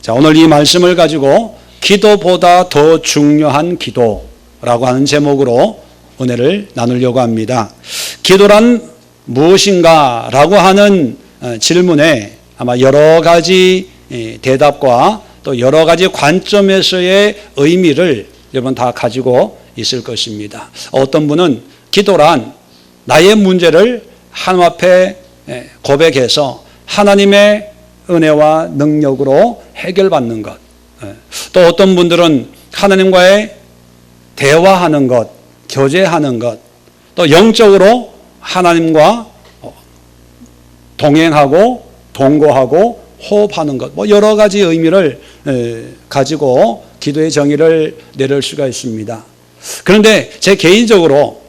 자, 오늘 이 말씀을 가지고 기도보다 더 중요한 기도라고 하는 제목으로 은혜를 나누려고 합니다. 기도란 무엇인가? 라고 하는 질문에 아마 여러 가지 대답과 또 여러 가지 관점에서의 의미를 여러분 다 가지고 있을 것입니다. 어떤 분은 기도란 나의 문제를 하나님 앞에 고백해서 하나님의 은혜와 능력으로 해결받는 것. 또 어떤 분들은 하나님과의 대화하는 것, 교제하는 것, 또 영적으로 하나님과 동행하고 동거하고 호흡하는 것, 뭐 여러 가지 의미를 가지고 기도의 정의를 내릴 수가 있습니다. 그런데 제 개인적으로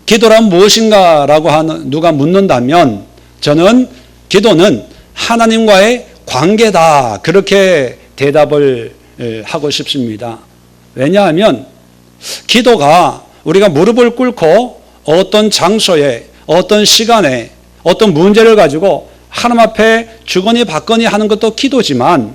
기도란 무엇인가라고 하는 누가 묻는다면 저는 기도는 하나님과의 관계다, 그렇게 대답을 하고 싶습니다. 왜냐하면 기도가 우리가 무릎을 꿇고 어떤 장소에 어떤 시간에 어떤 문제를 가지고 하나님 앞에 주거니 받거니 하는 것도 기도지만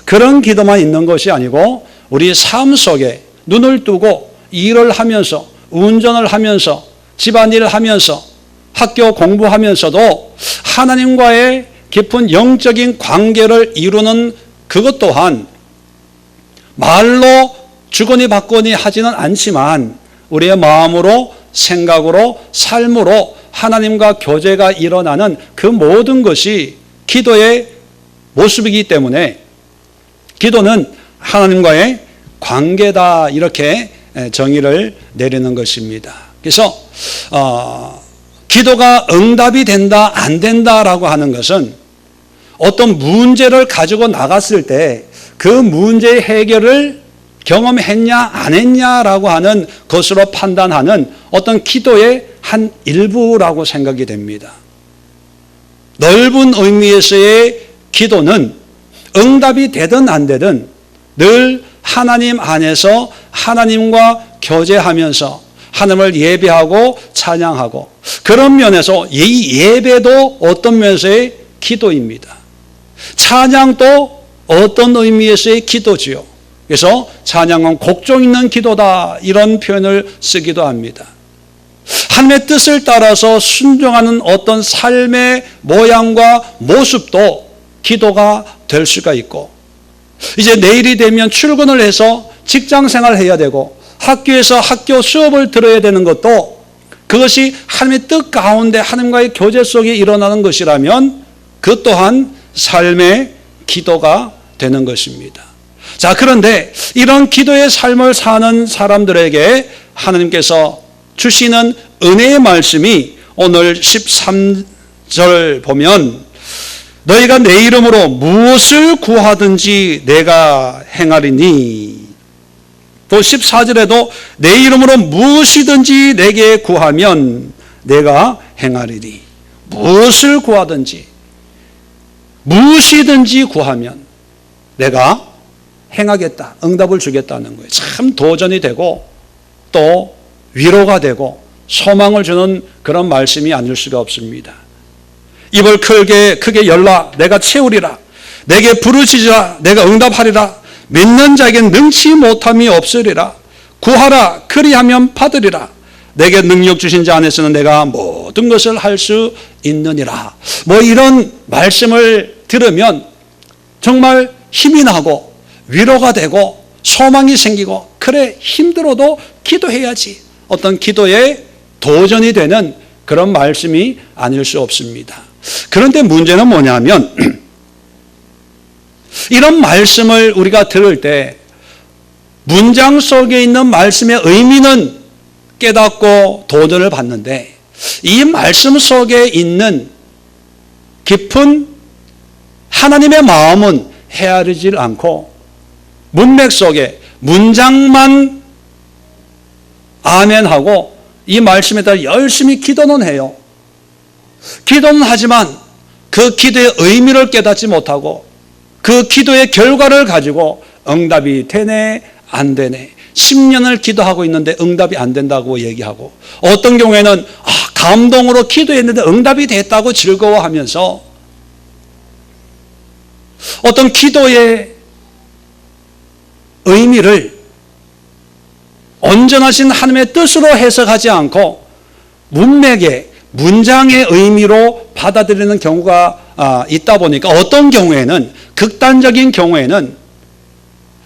그런 기도만 있는 것이 아니고 우리 삶 속에 눈을 뜨고 일을 하면서 운전을 하면서 집안일을 하면서 학교 공부하면서도 하나님과의 깊은 영적인 관계를 이루는 그것 또한 말로 주거니 받거니 하지는 않지만 우리의 마음으로 생각으로 삶으로 하나님과 교제가 일어나는 그 모든 것이 기도의 모습이기 때문에 기도는 하나님과의 관계다, 이렇게 정의를 내리는 것입니다. 그래서 기도가 응답이 된다 안 된다라고 하는 것은 어떤 문제를 가지고 나갔을 때 그 문제의 해결을 경험했냐 안 했냐라고 하는 것으로 판단하는 어떤 기도의 한 일부라고 생각이 됩니다. 넓은 의미에서의 기도는 응답이 되든 안 되든 늘 하나님 안에서 하나님과 교제하면서 하나님을 예배하고 찬양하고, 그런 면에서 이 예배도 어떤 면에서의 기도입니다. 찬양도 어떤 의미에서의 기도지요. 그래서 찬양은 곡종 있는 기도다, 이런 표현을 쓰기도 합니다. 하나님의 뜻을 따라서 순종하는 어떤 삶의 모양과 모습도 기도가 될 수가 있고, 이제 내일이 되면 출근을 해서 직장 생활을 해야 되고 학교에서 학교 수업을 들어야 되는 것도 그것이 하나님의 뜻 가운데 하나님과의 교제 속에 일어나는 것이라면 그 또한 삶의 기도가 되는 것입니다. 자, 그런데 이런 기도의 삶을 사는 사람들에게 하나님께서 주시는 은혜의 말씀이 오늘 13절 보면 너희가 내 이름으로 무엇을 구하든지 내가 행하리니, 또 14절에도 내 이름으로 무엇이든지 내게 구하면 내가 행하리니, 무엇을 구하든지 무엇이든지 구하면 내가 행하겠다, 응답을 주겠다는 거예요. 참 도전이 되고 또 위로가 되고 소망을 주는 그런 말씀이 아닐 수가 없습니다. 입을 크게 열라 내가 채우리라, 내게 부르짖으라 내가 응답하리라, 믿는 자에겐 능치 못함이 없으리라, 구하라 그리하면 받으리라, 내게 능력 주신 자 안에서는 내가 모든 것을 할 수 있느니라. 뭐 이런 말씀을 들으면 정말 힘이 나고 위로가 되고 소망이 생기고, 그래 힘들어도 기도해야지, 어떤 기도에 도전이 되는 그런 말씀이 아닐 수 없습니다. 그런데 문제는 뭐냐면 이런 말씀을 우리가 들을 때 문장 속에 있는 말씀의 의미는 깨닫고 도전을 받는데 이 말씀 속에 있는 깊은 하나님의 마음은 헤아리질 않고 문맥 속에 문장만 아멘하고 이 말씀에 따라 열심히 기도는 해요. 기도는 하지만 그 기도의 의미를 깨닫지 못하고 그 기도의 결과를 가지고 응답이 되네 안 되네, 10년을 기도하고 있는데 응답이 안 된다고 얘기하고, 어떤 경우에는 감동으로 기도했는데 응답이 됐다고 즐거워하면서 어떤 기도의 의미를 온전하신 하나님의 뜻으로 해석하지 않고 문맥의 문장의 의미로 받아들이는 경우가 있다 보니까 어떤 경우에는, 극단적인 경우에는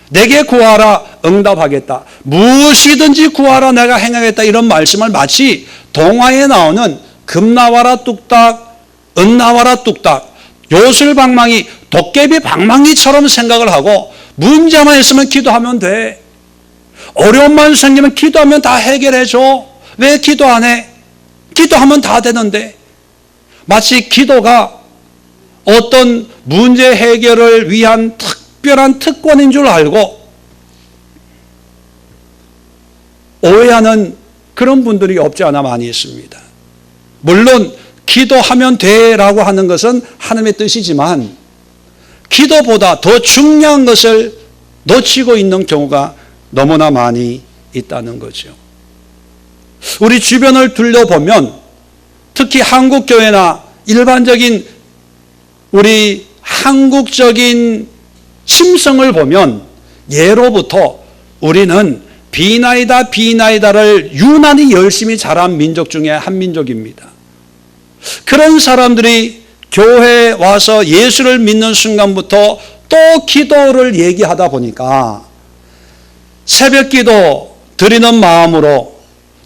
내게 구하라 응답하겠다, 무엇이든지 구하라 내가 행하겠다, 이런 말씀을 마치 동화에 나오는 금 나와라 뚝딱, 은 나와라 뚝딱, 요술방망이, 도깨비 방망이처럼 생각을 하고, 문제만 있으면 기도하면 돼, 어려움만 생기면 기도하면 다 해결해줘, 왜 기도 안 해? 기도하면 다 되는데, 마치 기도가 어떤 문제 해결을 위한 특별한 특권인 줄 알고 오해하는 그런 분들이 없지 않아 많이 있습니다. 물론 기도하면 돼라고 하는 것은 하나님의 뜻이지만 기도보다 더 중요한 것을 놓치고 있는 경우가 너무나 많이 있다는 거죠. 우리 주변을 둘러보면 특히 한국교회나 일반적인 우리 한국적인 심성을 보면 예로부터 우리는 비나이다를 유난히 열심히 잘한 민족 중에 한 민족입니다. 그런 사람들이 교회에 와서 예수를 믿는 순간부터 또 기도를 얘기하다 보니까 새벽 기도 드리는 마음으로,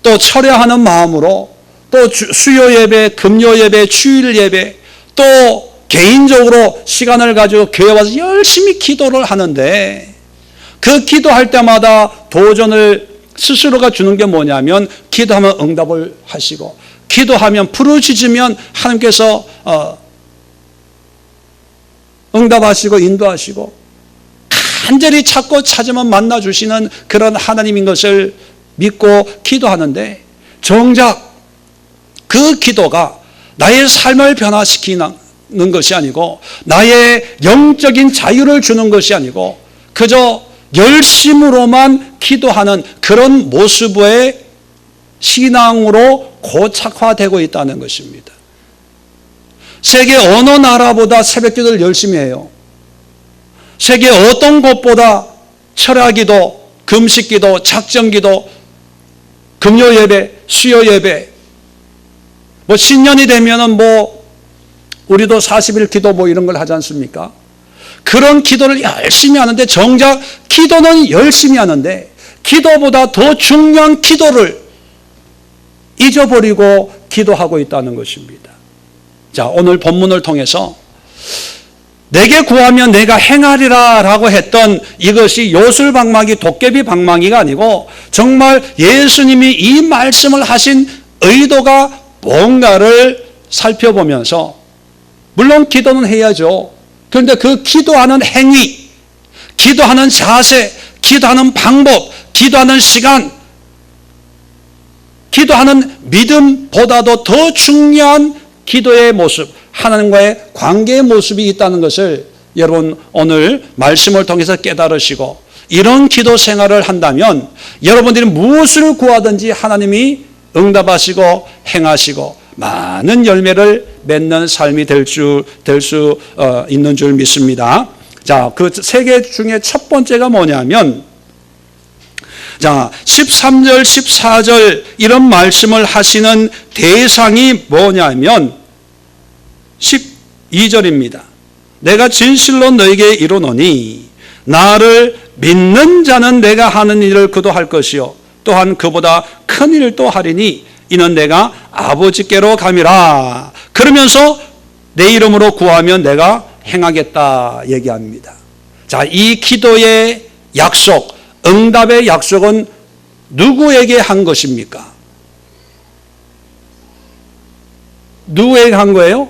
또 철야하는 마음으로, 또 수요 예배, 금요 예배, 주일 예배, 또 개인적으로 시간을 가지고 교회 와서 열심히 기도를 하는데, 그 기도할 때마다 도전을 스스로가 주는 게 뭐냐면, 기도하면 응답을 하시고, 기도하면 부르짖으면 하나님께서 응답하시고 인도하시고, 간절히 찾고 찾으면 만나주시는 그런 하나님인 것을 믿고 기도하는데, 정작 그 기도가 나의 삶을 변화시키는 것이 아니고, 나의 영적인 자유를 주는 것이 아니고, 그저 열심으로만 기도하는 그런 모습의 신앙으로 고착화되고 있다는 것입니다. 세계 어느 나라보다 새벽 기도를 열심히 해요. 세계 어떤 곳보다 철야기도, 금식기도, 작정기도, 금요 예배, 수요 예배, 뭐 신년이 되면은 뭐 우리도 40일 기도 뭐 이런 걸 하지 않습니까? 그런 기도를 열심히 하는데, 정작 기도는 열심히 하는데 기도보다 더 중요한 기도를 잊어버리고 기도하고 있다는 것입니다. 자, 오늘 본문을 통해서 내게 구하면 내가 행하리라 라고 했던 이것이 요술방망이, 도깨비 방망이가 아니고 정말 예수님이 이 말씀을 하신 의도가 뭔가를 살펴보면서, 물론 기도는 해야죠. 그런데 그 기도하는 행위, 기도하는 자세, 기도하는 방법, 기도하는 시간, 기도하는 믿음보다도 더 중요한 기도의 모습, 하나님과의 관계의 모습이 있다는 것을 여러분 오늘 말씀을 통해서 깨달으시고, 이런 기도 생활을 한다면 여러분들이 무엇을 구하든지 하나님이 응답하시고 행하시고 많은 열매를 맺는 삶이 될 수 있는 줄 믿습니다. 자, 그 세 개 중에 첫 번째가 뭐냐면, 자, 13절, 14절 이런 말씀을 하시는 대상이 뭐냐면 12절입니다. 내가 진실로 너에게 이르노니 나를 믿는 자는 내가 하는 일을 그도 할 것이요 또한 그보다 큰 일도 하리니 이는 내가 아버지께로 감이라. 그러면서 내 이름으로 구하면 내가 행하겠다 얘기합니다. 자, 이 기도의 약속, 응답의 약속은 누구에게 한 것입니까? 누구에게 한 거예요?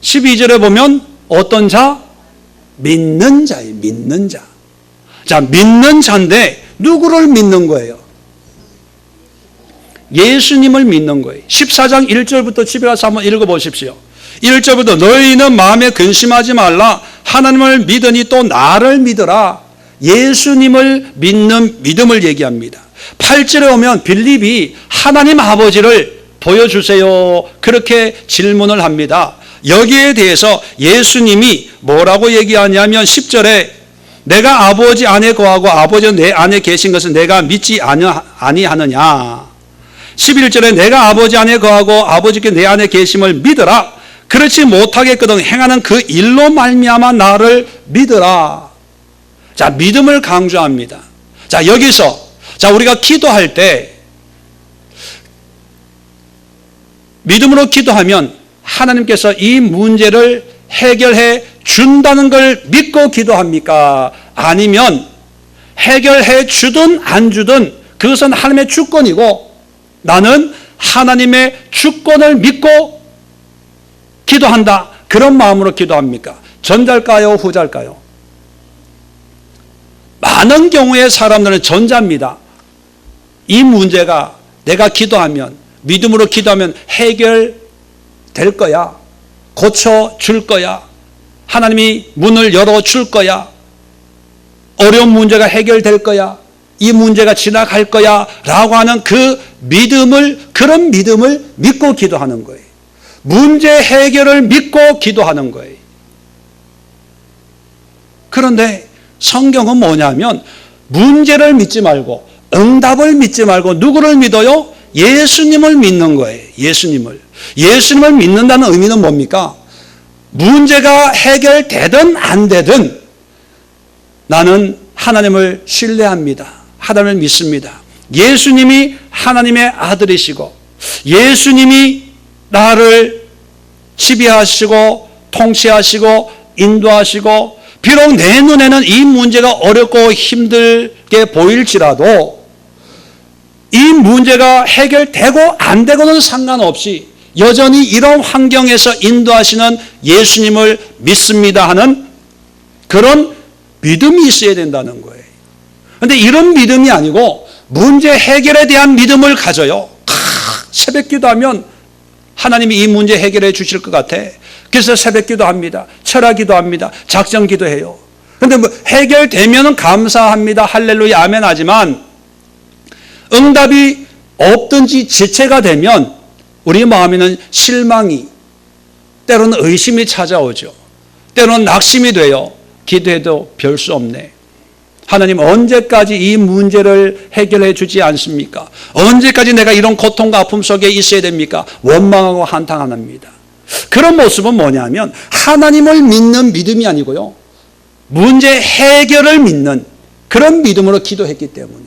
12절에 보면 어떤 자? 믿는 자예요. 믿는 자. 자, 믿는 자인데 누구를 믿는 거예요? 예수님을 믿는 거예요. 14장 1절부터 집에 가서 한번 읽어보십시오. 1절부터 너희는 마음에 근심하지 말라. 하나님을 믿으니 또 나를 믿으라. 예수님을 믿는 믿음을 얘기합니다. 8절에 오면 빌립이 하나님 아버지를 보여주세요. 그렇게 질문을 합니다. 여기에 대해서 예수님이 뭐라고 얘기하냐면 10절에 내가 아버지 안에 거하고 아버지가 내 안에 계신 것을 내가 믿지 아니하느냐. 11절에 내가 아버지 안에 거하고 아버지께 내 안에 계심을 믿으라. 그렇지 못하겠거든 행하는 그 일로 말미암아 나를 믿으라. 자, 믿음을 강조합니다. 자, 여기서 우리가 기도할 때 믿음으로 기도하면 하나님께서 이 문제를 해결해 준다는 걸 믿고 기도합니까? 아니면 해결해 주든 안 주든 그것은 하나님의 주권이고 나는 하나님의 주권을 믿고 기도한다. 그런 마음으로 기도합니까? 전자일까요? 후자일까요? 많은 경우에 사람들은 전자입니다. 이 문제가 내가 기도하면 믿음으로 기도하면 해결될 거야. 고쳐줄 거야. 하나님이 문을 열어줄 거야. 어려운 문제가 해결될 거야. 이 문제가 지나갈 거야. 라고 하는 그런 믿음을 믿고 기도하는 거예요. 문제 해결을 믿고 기도하는 거예요. 그런데 성경은 뭐냐면 문제를 믿지 말고 응답을 믿지 말고 누구를 믿어요? 예수님을 믿는 거예요. 예수님을 믿는다는 의미는 뭡니까? 문제가 해결되든 안 되든 나는 하나님을 신뢰합니다. 하나님을 믿습니다. 예수님이 하나님의 아들이시고 예수님이 나를 지배하시고 통치하시고 인도하시고 비록 내 눈에는 이 문제가 어렵고 힘들게 보일지라도 이 문제가 해결되고 안 되고는 상관없이 여전히 이런 환경에서 인도하시는 예수님을 믿습니다 하는 그런 믿음이 있어야 된다는 거예요. 그런데 이런 믿음이 아니고 문제 해결에 대한 믿음을 가져요. 새벽 기도하면 하나님이 이 문제 해결해 주실 것 같아. 그래서 새벽 기도합니다. 철학 기도합니다. 작정 기도해요. 그런데 뭐 해결되면 감사합니다. 할렐루야 아멘 하지만 응답이 없든지 지체가 되면 우리 마음에는 실망이 때로는 의심이 찾아오죠. 때로는 낙심이 돼요. 기도해도 별 수 없네. 하나님 언제까지 이 문제를 해결해 주지 않습니까? 언제까지 내가 이런 고통과 아픔 속에 있어야 됩니까? 원망하고 한탄합니다. 그런 모습은 뭐냐면 하나님을 믿는 믿음이 아니고요. 문제 해결을 믿는 그런 믿음으로 기도했기 때문에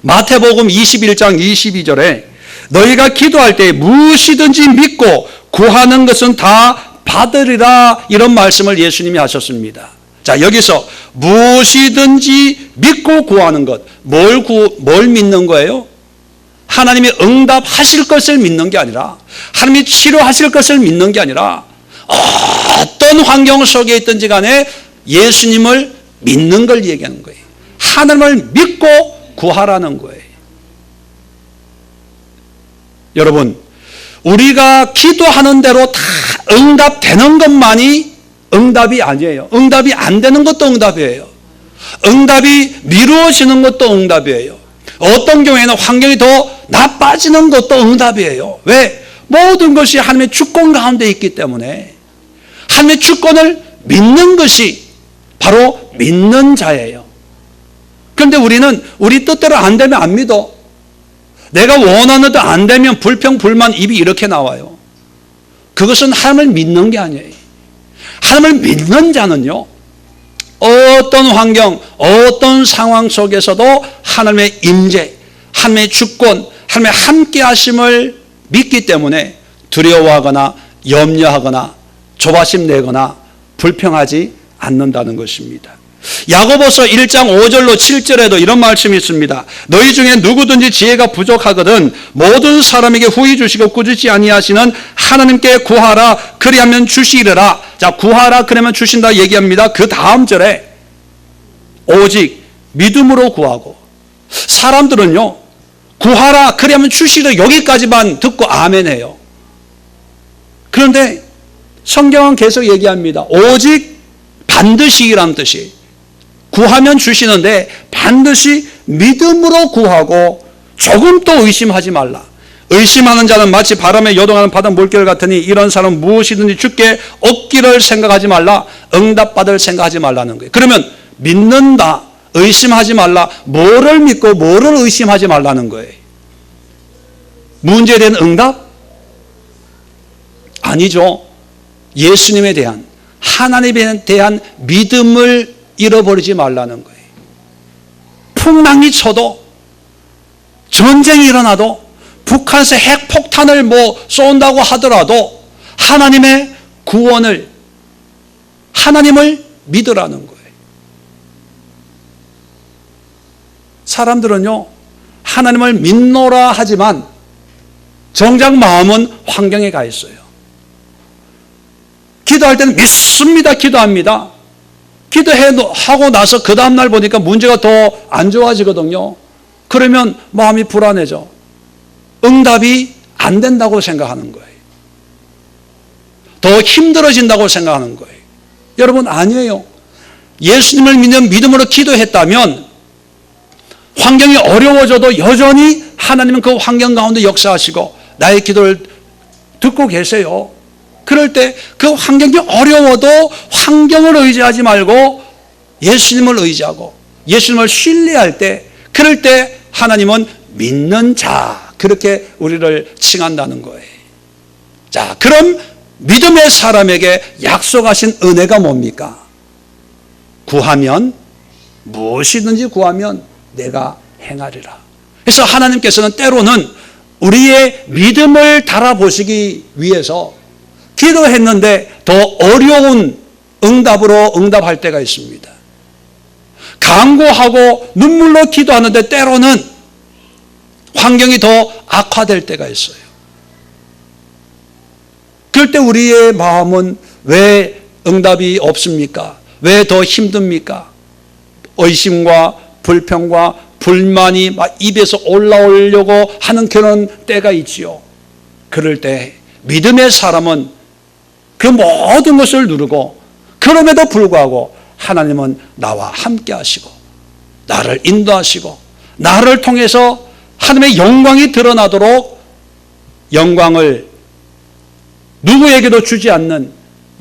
마태복음 21장 22절에 너희가 기도할 때 무엇이든지 믿고 구하는 것은 다 받으리라 이런 말씀을 예수님이 하셨습니다. 자, 여기서 무엇이든지 믿고 구하는 것, 뭘 믿는 거예요? 하나님이 응답하실 것을 믿는 게 아니라 하나님이 치료하실 것을 믿는 게 아니라 어떤 환경 속에 있든지 간에 예수님을 믿는 걸 얘기하는 거예요. 하나님을 믿고 구하라는 거예요. 여러분, 우리가 기도하는 대로 다 응답되는 것만이 응답이 아니에요. 응답이 안 되는 것도 응답이에요. 응답이 미루어지는 것도 응답이에요. 어떤 경우에는 환경이 더 나빠지는 것도 응답이에요. 왜? 모든 것이 하나님의 주권 가운데 있기 때문에 하나님의 주권을 믿는 것이 바로 믿는 자예요. 그런데 우리는 우리 뜻대로 안 되면 안 믿어. 내가 원하는 대로 안 되면 불평, 불만, 입이 이렇게 나와요. 그것은 하나님을 믿는 게 아니에요. 하나님을 믿는 자는요, 어떤 환경, 어떤 상황 속에서도 하나님의 임재, 하나님의 주권, 하나님의 함께 하심을 믿기 때문에 두려워하거나 염려하거나 조바심 내거나 불평하지 않는다는 것입니다. 야고보서 1장 5절로 7절에도 이런 말씀이 있습니다. 너희 중에 누구든지 지혜가 부족하거든 모든 사람에게 후히 주시고 꾸짖지 아니하시는 하나님께 구하라 그리하면 주시리라. 자, 구하라 그러면 주신다 얘기합니다. 그 다음 절에 오직 믿음으로 구하고, 사람들은요 구하라 그리하면 주시리라 여기까지만 듣고 아멘해요. 그런데 성경은 계속 얘기합니다. 오직 반드시라는 뜻이, 구하면 주시는데 반드시 믿음으로 구하고 조금 또 의심하지 말라. 의심하는 자는 마치 바람에 요동하는 바다 물결 같으니 이런 사람은 무엇이든지 주께 얻기를 생각하지 말라. 응답받을 생각하지 말라는 거예요. 그러면 믿는다, 의심하지 말라. 뭐를 믿고 뭐를 의심하지 말라는 거예요? 문제에 대한 응답? 아니죠. 예수님에 대한, 하나님에 대한 믿음을 잃어버리지 말라는 거예요. 풍랑이 쳐도, 전쟁이 일어나도, 북한에서 핵폭탄을 쏜다고 하더라도 하나님의 구원을, 하나님을 믿으라는 거예요. 사람들은요, 하나님을 믿노라 하지만 정작 마음은 환경에 가 있어요. 기도할 때는 믿습니다, 기도합니다. 기도하고 나서 그 다음날 보니까 문제가 더 안 좋아지거든요. 그러면 마음이 불안해져. 응답이 안 된다고 생각하는 거예요. 더 힘들어진다고 생각하는 거예요. 여러분, 아니에요. 예수님을 믿는 믿음으로 기도했다면 환경이 어려워져도 여전히 하나님은 그 환경 가운데 역사하시고 나의 기도를 듣고 계세요. 그럴 때 그 환경이 어려워도 환경을 의지하지 말고 예수님을 의지하고 예수님을 신뢰할 때, 그럴 때 하나님은 믿는 자, 그렇게 우리를 칭한다는 거예요. 자, 그럼 믿음의 사람에게 약속하신 은혜가 뭡니까? 구하면, 무엇이든지 구하면 내가 행하리라. 그래서 하나님께서는 때로는 우리의 믿음을 달아보시기 위해서 기도했는데 더 어려운 응답으로 응답할 때가 있습니다. 간구하고 눈물로 기도하는데 때로는 환경이 더 악화될 때가 있어요. 그럴 때 우리의 마음은 왜 응답이 없습니까? 왜 더 힘듭니까? 의심과 불평과 불만이 막 입에서 올라오려고 하는 그런 때가 있지요. 그럴 때 믿음의 사람은 그 모든 것을 누르고, 그럼에도 불구하고 하나님은 나와 함께 하시고 나를 인도하시고 나를 통해서 하나님의 영광이 드러나도록 영광을 누구에게도 주지 않는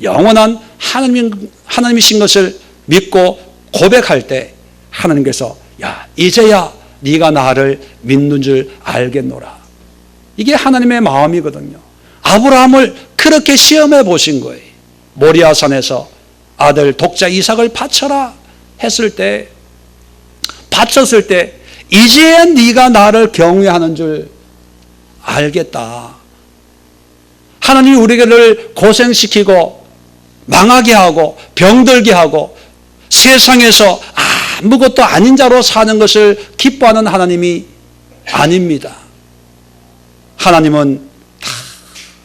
영원한 하나님이신 것을 믿고 고백할 때 하나님께서 야, 이제야 네가 나를 믿는 줄 알겠노라. 이게 하나님의 마음이거든요. 아브라함을 그렇게 시험해 보신 거예요. 모리아산에서 아들 독자 이삭을 바쳐라 했을 때, 바쳤을 때 이제야 네가 나를 경외하는 줄 알겠다. 하나님이 우리를 고생시키고 망하게 하고 병들게 하고 세상에서 아무것도 아닌 자로 사는 것을 기뻐하는 하나님이 아닙니다. 하나님은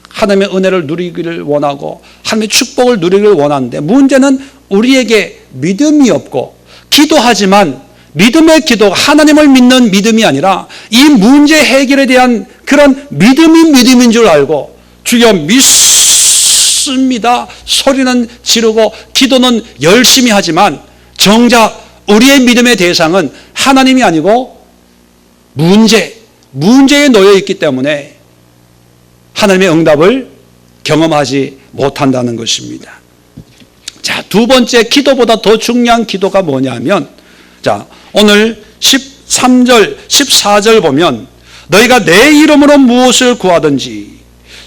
하나님의 은혜를 누리기를 원하고 하나님의 축복을 누리기를 원하는데, 문제는 우리에게 믿음이 없고 기도하지만 믿음의 기도가 하나님을 믿는 믿음이 아니라 이 문제 해결에 대한 그런 믿음이 믿음인 줄 알고 주여 믿습니다 소리는 지르고 기도는 열심히 하지만 정작 우리의 믿음의 대상은 하나님이 아니고 문제에 놓여 있기 때문에 하나님의 응답을 경험하지 못한다는 것입니다. 자, 두 번째, 기도보다 더 중요한 기도가 뭐냐면, 자, 오늘 13절, 14절 보면 너희가 내 이름으로 무엇을 구하든지,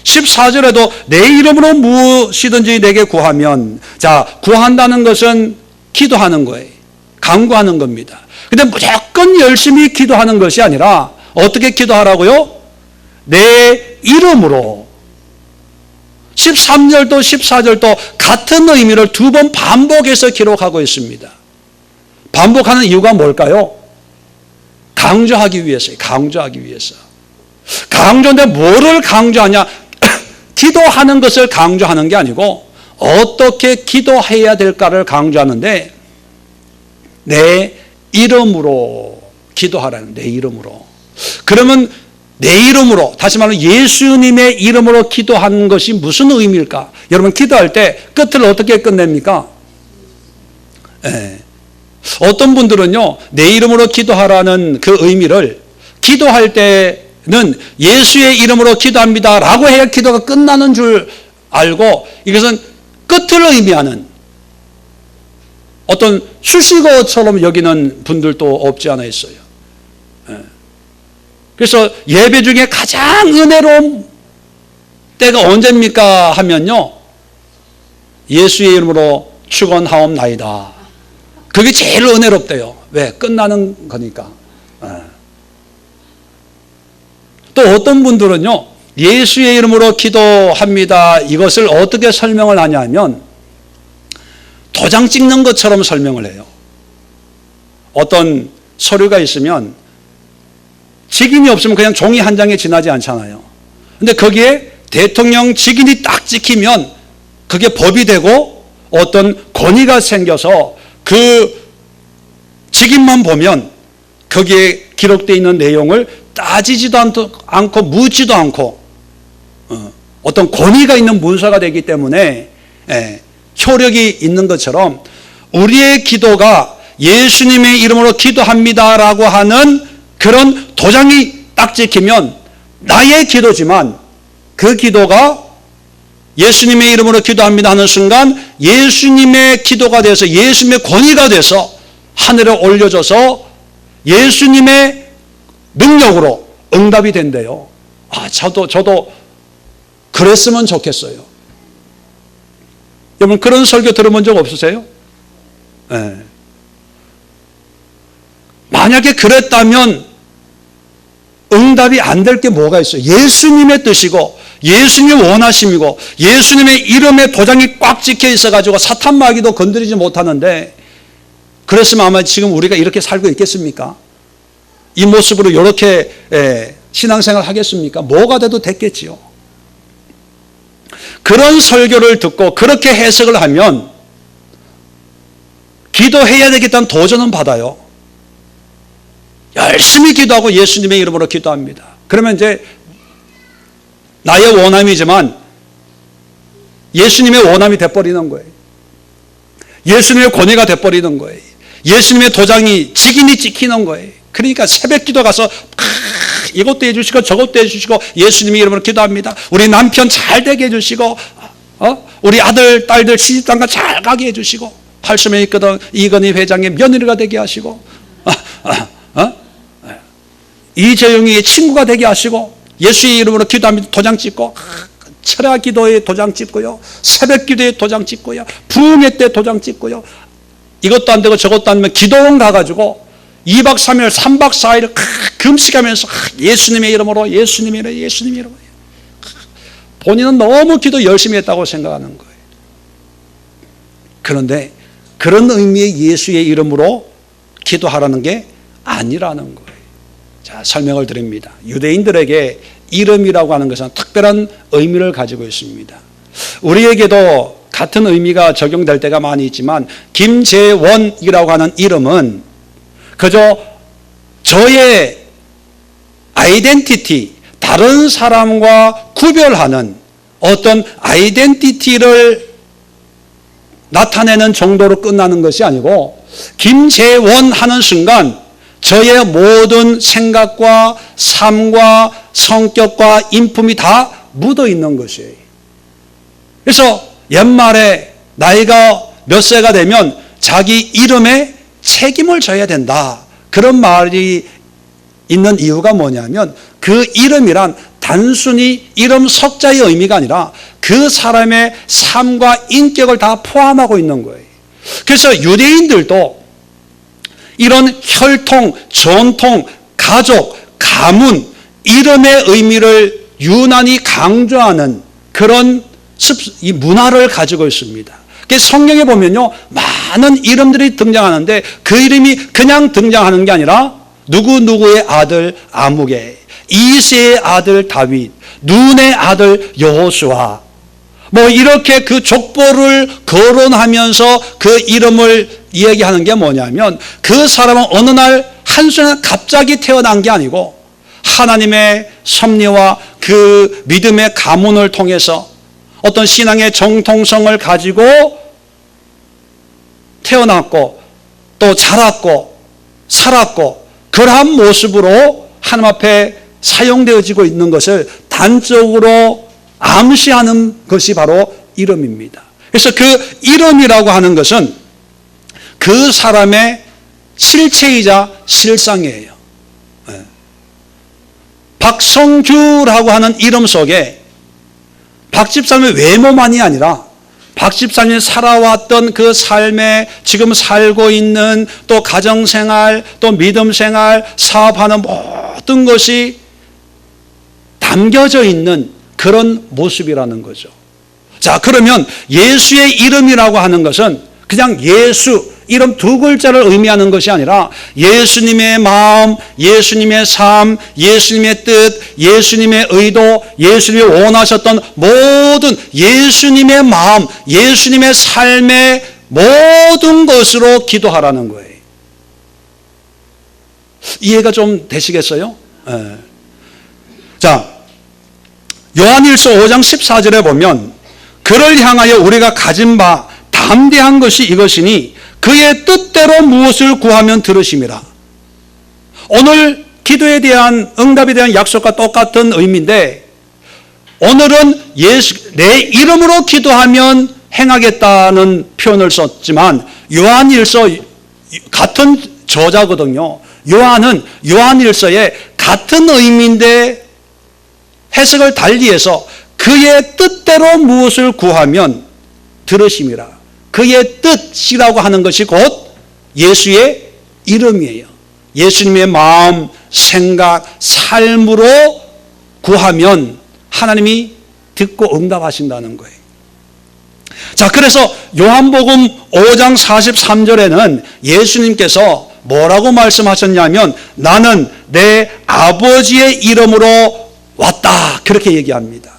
14절에도 내 이름으로 무엇이든지 내게 구하면, 자, 구한다는 것은 기도하는 거예요. 간구하는 겁니다. 근데 무조건 열심히 기도하는 것이 아니라 어떻게 기도하라고요? 내 이름으로. 13절도 14절도 같은 의미를 두 번 반복해서 기록하고 있습니다. 반복하는 이유가 뭘까요? 강조하기 위해서요. 강조하기 위해서. 강조인데 뭐를 강조하냐? 기도하는 것을 강조하는 게 아니고 어떻게 기도해야 될까를 강조하는데, 내 이름으로 기도하라는, 내 이름으로. 그러면 내 이름으로, 다시 말하면 예수님의 이름으로 기도하는 것이 무슨 의미일까? 여러분, 기도할 때 끝을 어떻게 끝냅니까? 어떤 분들은요, 내 이름으로 기도하라는 그 의미를 기도할 때 예수의 이름으로 기도합니다 라고 해야 기도가 끝나는 줄 알고 이것은 끝을 의미하는 어떤 수식어처럼 여기는 분들도 없지 않아 있어요. 그래서 예배 중에 가장 은혜로운 때가 언제입니까 하면요, 예수의 이름으로 축원하옵나이다. 그게 제일 은혜롭대요. 왜? 끝나는 거니까. 또 어떤 분들은요, 예수의 이름으로 기도합니다 이것을 어떻게 설명을 하냐면 도장 찍는 것처럼 설명을 해요. 어떤 서류가 있으면 직인이 없으면 그냥 종이 한 장에 지나지 않잖아요. 근데 거기에 대통령 직인이 딱 찍히면 그게 법이 되고 어떤 권위가 생겨서 그 직인만 보면 거기에 기록되어 있는 내용을 따지지도 않고 묻지도 않고 어떤 권위가 있는 문서가 되기 때문에 효력이 있는 것처럼 우리의 기도가 예수님의 이름으로 기도합니다라고 하는 그런 도장이 딱 찍히면 나의 기도지만 그 기도가 예수님의 이름으로 기도합니다 하는 순간 예수님의 기도가 돼서 예수님의 권위가 돼서 하늘에 올려져서 예수님의 능력으로 응답이 된대요. 저도 그랬으면 좋겠어요. 여러분 그런 설교 들어본 적 없으세요? 네. 만약에 그랬다면 응답이 안 될 게 뭐가 있어요? 예수님의 뜻이고 예수님의 원하심이고 예수님의 이름에 도장이 꽉 찍혀 있어가지고 사탄 마귀도 건드리지 못하는데 그랬으면 아마 지금 우리가 이렇게 살고 있겠습니까? 이 모습으로 이렇게 신앙생활 하겠습니까? 뭐가 돼도 됐겠지요. 그런 설교를 듣고 그렇게 해석을 하면 기도해야 되겠다는 도전은 받아요. 열심히 기도하고 예수님의 이름으로 기도합니다. 그러면 이제 나의 원함이지만 예수님의 원함이 돼버리는 거예요. 예수님의 권위가 돼버리는 거예요. 예수님의 도장이 직인이 찍히는 거예요. 그러니까 새벽 기도 가서 이것도 해주시고 저것도 해주시고 예수님의 이름으로 기도합니다. 우리 남편 잘 되게 해주시고 우리 아들 딸들 시집장가 잘 가게 해주시고 팔순에 있거든 이건희 회장의 며느리가 되게 하시고 이재용이의 친구가 되게 하시고 예수의 이름으로 기도합니다. 도장 찍고 철야 기도에 도장 찍고요. 새벽 기도에 도장 찍고요. 부흥회 때 도장 찍고요. 이것도 안 되고 저것도 안 되면 기도원 가가지고 2박 3일 3박 4일 금식하면서 예수님의 이름으로 예수님의 이름으로 예수님의 이름으로 본인은 너무 기도 열심히 했다고 생각하는 거예요. 그런데 그런 의미의 예수의 이름으로 기도하라는 게 아니라는 거예요. 자, 설명을 드립니다. 유대인들에게 이름이라고 하는 것은 특별한 의미를 가지고 있습니다. 우리에게도 같은 의미가 적용될 때가 많이 있지만 김재원이라고 하는 이름은 그저 저의 아이덴티티, 다른 사람과 구별하는 어떤 아이덴티티를 나타내는 정도로 끝나는 것이 아니고 김재원 하는 순간 저의 모든 생각과 삶과 성격과 인품이 다 묻어 있는 것이에요. 그래서 옛말에 나이가 몇 세가 되면 자기 이름에 책임을 져야 된다. 그런 말이 있는 이유가 뭐냐면 그 이름이란 단순히 이름 석자의 의미가 아니라 그 사람의 삶과 인격을 다 포함하고 있는 거예요. 그래서 유대인들도 이런 혈통, 전통, 가족, 가문, 이름의 의미를 유난히 강조하는 그런 이 문화를 가지고 있습니다. 성경에 보면요, 많은 이름들이 등장하는데 그 이름이 그냥 등장하는 게 아니라 누구누구의 아들 아무개, 이새의 아들 다윗, 눈의 아들 여호수아, 이렇게 그 족보를 거론하면서 그 이름을 이야기하는 게 뭐냐면 그 사람은 어느 날 한순간 갑자기 태어난 게 아니고 하나님의 섭리와 그 믿음의 가문을 통해서 어떤 신앙의 정통성을 가지고 태어났고 또 자랐고 살았고 그러한 모습으로 하나님 앞에 사용되어지고 있는 것을 단적으로 암시하는 것이 바로 이름입니다. 그래서 그 이름이라고 하는 것은 그 사람의 실체이자 실상이에요. 박성규라고 하는 이름 속에 박 집사님의 외모만이 아니라 박 집사님이 살아왔던 그 삶에 지금 살고 있는 또 가정생활, 또 믿음생활, 사업하는 모든 것이 담겨져 있는 그런 모습이라는 거죠. 자, 그러면 예수의 이름이라고 하는 것은 그냥 예수, 이름 두 글자를 의미하는 것이 아니라 예수님의 마음, 예수님의 삶, 예수님의 뜻, 예수님의 의도, 예수님이 원하셨던 모든 예수님의 마음, 예수님의 삶의 모든 것으로 기도하라는 거예요. 이해가 좀 되시겠어요? 네. 자, 요한일서 5장 14절에 보면 그를 향하여 우리가 가진 바 담대한 것이 이것이니 그의 뜻대로 무엇을 구하면 들으심이라. 오늘 기도에 대한 응답에 대한 약속과 똑같은 의미인데 오늘은 내 이름으로 기도하면 행하겠다는 표현을 썼지만 요한일서 같은 저자거든요. 요한은 요한일서에 같은 의미인데 해석을 달리해서 그의 뜻대로 무엇을 구하면 들으심이라. 그의 뜻이라고 하는 것이 곧 예수의 이름이에요. 예수님의 마음, 생각, 삶으로 구하면 하나님이 듣고 응답하신다는 거예요. 자, 그래서 요한복음 5장 43절에는 예수님께서 뭐라고 말씀하셨냐면 나는 내 아버지의 이름으로 왔다. 그렇게 얘기합니다.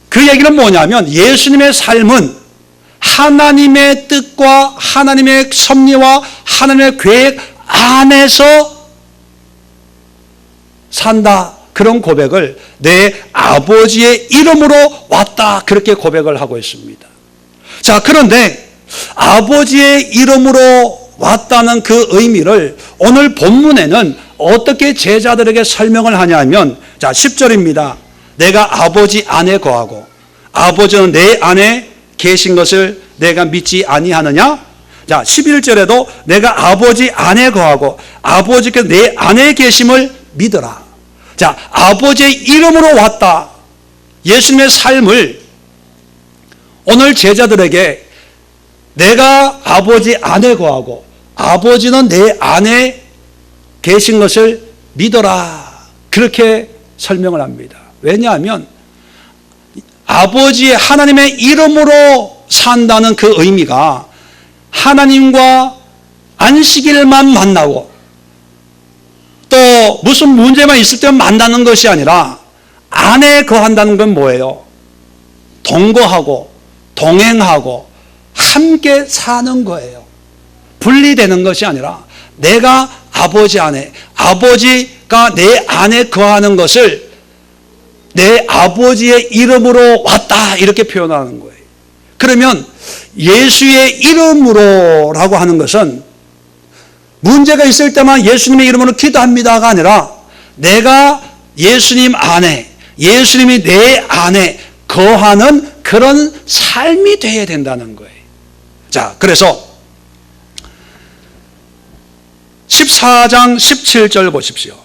그 얘기는 뭐냐면 예수님의 삶은 하나님의 뜻과 하나님의 섭리와 하나님의 계획 안에서 산다. 그런 고백을 내 아버지의 이름으로 왔다. 그렇게 고백을 하고 있습니다. 자, 그런데 아버지의 이름으로 왔다는 그 의미를 오늘 본문에는 어떻게 제자들에게 설명을 하냐면 자, 10절입니다. 내가 아버지 안에 거하고 아버지는 내 안에 계신 것을 내가 믿지 아니하느냐? 자, 11절에도 내가 아버지 안에 거하고 아버지께서 내 안에 계심을 믿어라. 자, 아버지의 이름으로 왔다. 예수님의 삶을 오늘 제자들에게 내가 아버지 안에 거하고 아버지는 내 안에 계신 것을 믿어라. 그렇게 설명을 합니다. 왜냐하면 아버지의 하나님의 이름으로 산다는 그 의미가 하나님과 안식일만 만나고 또 무슨 문제만 있을 때만 만나는 것이 아니라 안에 거한다는 건 뭐예요? 동거하고 동행하고 함께 사는 거예요. 분리되는 것이 아니라 내가 아버지 안에, 아버지가 내 안에 거하는 것을 내 아버지의 이름으로 왔다 이렇게 표현하는 거예요. 그러면 예수의 이름으로라고 하는 것은 문제가 있을 때만 예수님의 이름으로 기도합니다가 아니라 내가 예수님 안에, 예수님이 내 안에 거하는 그런 삶이 되어야 된다는 거예요. 자, 그래서 14장 17절 보십시오.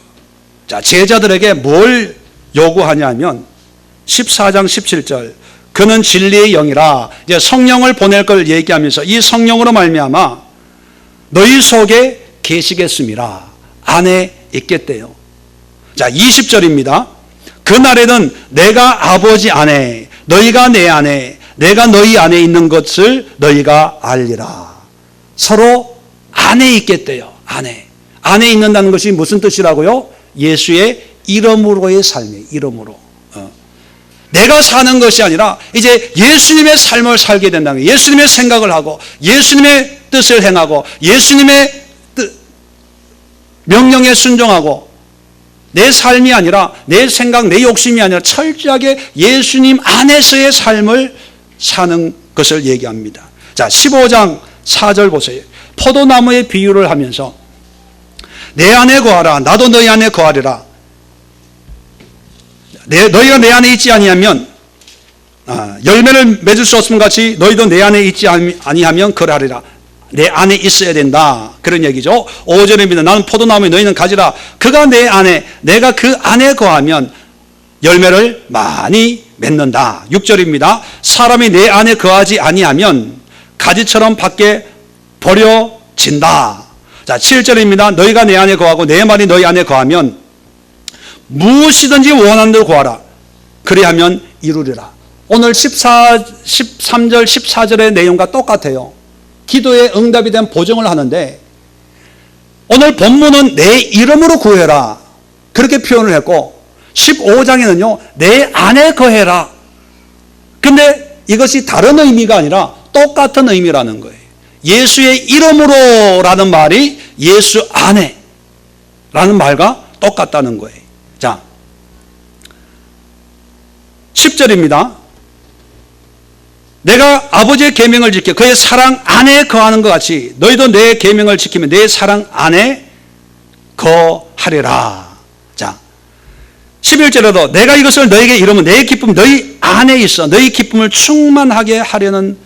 자, 제자들에게 뭘 요구하냐면 14장 17절 그는 진리의 영이라 이제 성령을 보낼 걸 얘기하면서 이 성령으로 말미암아 너희 속에 계시겠음이라 안에 있겠대요. 자, 20절입니다. 그날에는 내가 아버지 안에 너희가 내 안에 내가 너희 안에 있는 것을 너희가 알리라. 서로 안에 있겠대요. 안에 있는다는 것이 무슨 뜻이라고요? 예수의 이름으로의 삶이에요. 이름으로. 내가 사는 것이 아니라 이제 예수님의 삶을 살게 된다는 거예요. 예수님의 생각을 하고 예수님의 뜻을 행하고 예수님의 명령에 순종하고 내 삶이 아니라 내 생각, 내 욕심이 아니라 철저하게 예수님 안에서의 삶을 사는 것을 얘기합니다. 자, 15장 4절 보세요. 포도나무의 비유를 하면서 내 안에 거하라 나도 너희 안에 거하리라. 너희가 내 안에 있지 아니하면 열매를 맺을 수 없음 같이 너희도 내 안에 있지 아니하면 그러하리라. 내 안에 있어야 된다. 그런 얘기죠. 5절입니다. 나는 포도나무에 너희는 가지라. 그가 내 안에, 내가 그 안에 거하면 열매를 많이 맺는다. 6절입니다. 사람이 내 안에 거하지 아니하면 가지처럼 밖에 버려진다. 자, 7절입니다. 너희가 내 안에 거하고 내 말이 너희 안에 거하면 무엇이든지 원하는 대로 구하라. 그리하면 이루리라. 오늘 13절, 14절의 내용과 똑같아요. 기도의 응답이 된 보증을 하는데 오늘 본문은 내 이름으로 구해라. 그렇게 표현을 했고 15장에는요. 내 안에 거해라. 근데 이것이 다른 의미가 아니라 똑같은 의미라는 거예요. 예수의 이름으로라는 말이 예수 안에 라는 말과 똑같다는 거예요. 자, 10절입니다. 내가 아버지의 계명을 지켜 그의 사랑 안에 거하는 것 같이 너희도 내 계명을 지키면 내 사랑 안에 거하리라. 자, 11절에도 내가 이것을 너에게 이루면 내 기쁨 너희 안에 있어 너희 기쁨을 충만하게 하려는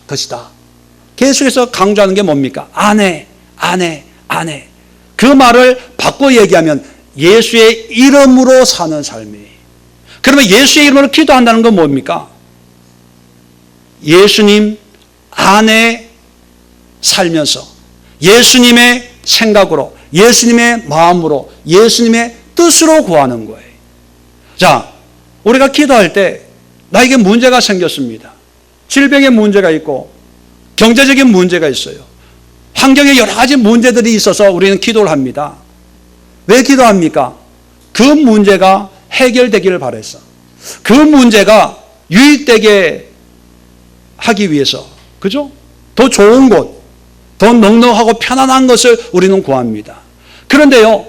것이다. 계속해서 강조하는 게 뭡니까? 안에. 그 말을 바꿔 얘기하면 예수의 이름으로 사는 삶이에요. 그러면 예수의 이름으로 기도한다는 건 뭡니까? 예수님 안에 살면서 예수님의 생각으로 예수님의 마음으로 예수님의 뜻으로 구하는 거예요. 자, 우리가 기도할 때 나에게 문제가 생겼습니다. 질병의 문제가 있고 경제적인 문제가 있어요. 환경에 여러 가지 문제들이 있어서 우리는 기도를 합니다. 왜 기도합니까? 그 문제가 해결되기를 바라서 그 문제가 유익되게 하기 위해서, 그죠? 더 좋은 곳, 더 넉넉하고 편안한 것을 우리는 구합니다. 그런데요,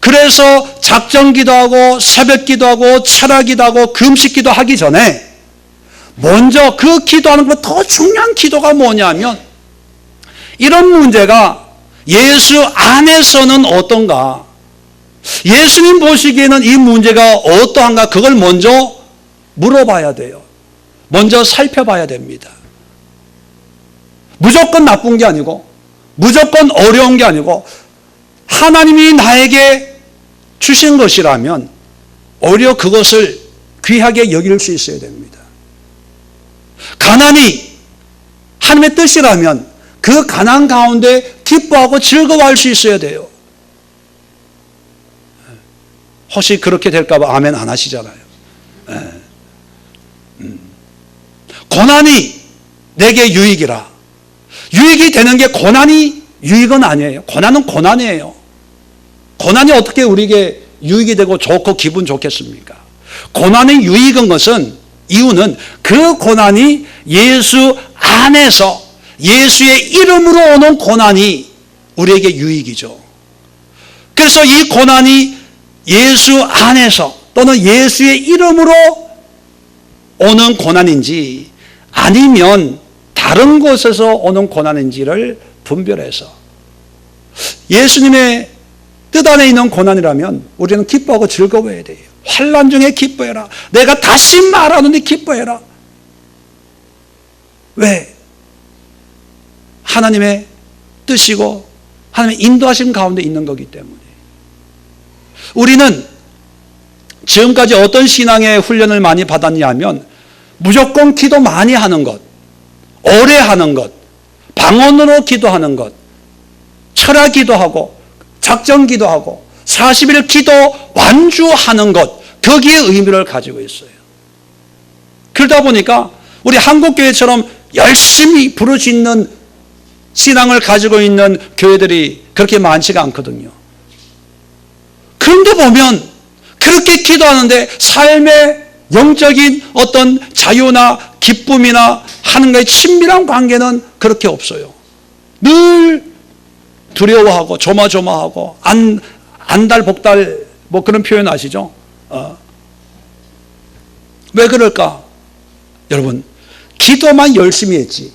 그래서 작정 기도하고 새벽 기도하고 철학 기도하고 금식 기도하기 전에 먼저 그 기도하는 것보다 더 중요한 기도가 뭐냐면 이런 문제가 예수 안에서는 어떤가, 예수님 보시기에는 이 문제가 어떠한가, 그걸 먼저 물어봐야 돼요. 먼저 살펴봐야 됩니다. 무조건 나쁜 게 아니고 무조건 어려운 게 아니고 하나님이 나에게 주신 것이라면 오히려 그것을 귀하게 여길 수 있어야 됩니다. 가난이 하나님의 뜻이라면 그 가난 가운데 기뻐하고 즐거워할 수 있어야 돼요. 혹시 그렇게 될까 봐 아멘 안 하시잖아요. 고난이 내게 유익이라. 유익이 되는 게 고난이 유익은 아니에요. 고난은 고난이에요. 고난이 어떻게 우리에게 유익이 되고 좋고 기분 좋겠습니까? 고난의 유익인 것은, 이유는 그 고난이 예수 안에서 예수의 이름으로 오는 고난이 우리에게 유익이죠. 그래서 이 고난이 예수 안에서 또는 예수의 이름으로 오는 고난인지 아니면 다른 곳에서 오는 고난인지를 분별해서 예수님의 뜻 안에 있는 고난이라면 우리는 기뻐하고 즐거워해야 돼요. 환난 중에 기뻐해라. 내가 다시 말하는데 기뻐해라. 왜? 하나님의 뜻이고 하나님의 인도하심 가운데 있는 거기 때문에. 우리는 지금까지 어떤 신앙의 훈련을 많이 받았냐면 무조건 기도 많이 하는 것, 오래 하는 것, 방언으로 기도하는 것, 철학 기도하고 작정 기도하고 40일 기도 완주하는 것, 거기에 의미를 가지고 있어요. 그러다 보니까 우리 한국교회처럼 열심히 부르짖는 신앙을 가지고 있는 교회들이 그렇게 많지가 않거든요. 그런데 보면 그렇게 기도하는데 삶의 영적인 어떤 자유나 기쁨이나 하나님과의 친밀한 관계는 그렇게 없어요. 늘 두려워하고 조마조마하고 안달복달 뭐 그런 표현 아시죠? 왜 그럴까? 여러분, 기도만 열심히 했지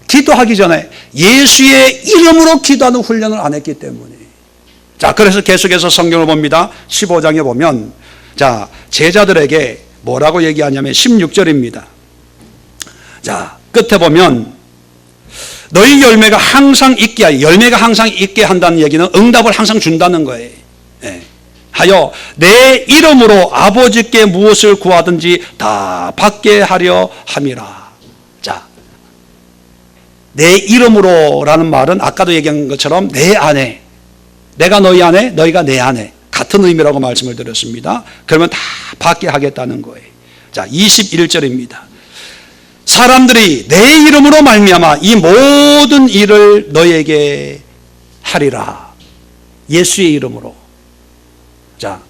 기도하기 전에 예수의 이름으로 기도하는 훈련을 안 했기 때문에. 자, 그래서 계속해서 성경을 봅니다. 15장에 보면 자, 제자들에게 뭐라고 얘기하냐면 16절입니다. 자, 끝에 보면 너희 열매가 항상 있게 하여, 열매가 항상 있게 한다는 얘기는 응답을 항상 준다는 거예요. 예. 하여 내 이름으로 아버지께 무엇을 구하든지 다 받게 하려 함이라. 자, 내 이름으로라는 말은 아까도 얘기한 것처럼 내 안에, 내가 너희 안에, 너희가 내 안에, 같은 의미라고 말씀을 드렸습니다. 그러면 다 받게 하겠다는 거예요. 자, 21절입니다. 사람들이 내 이름으로 말미암아 이 모든 일을 너희에게 하리라. 예수의 이름으로. 자,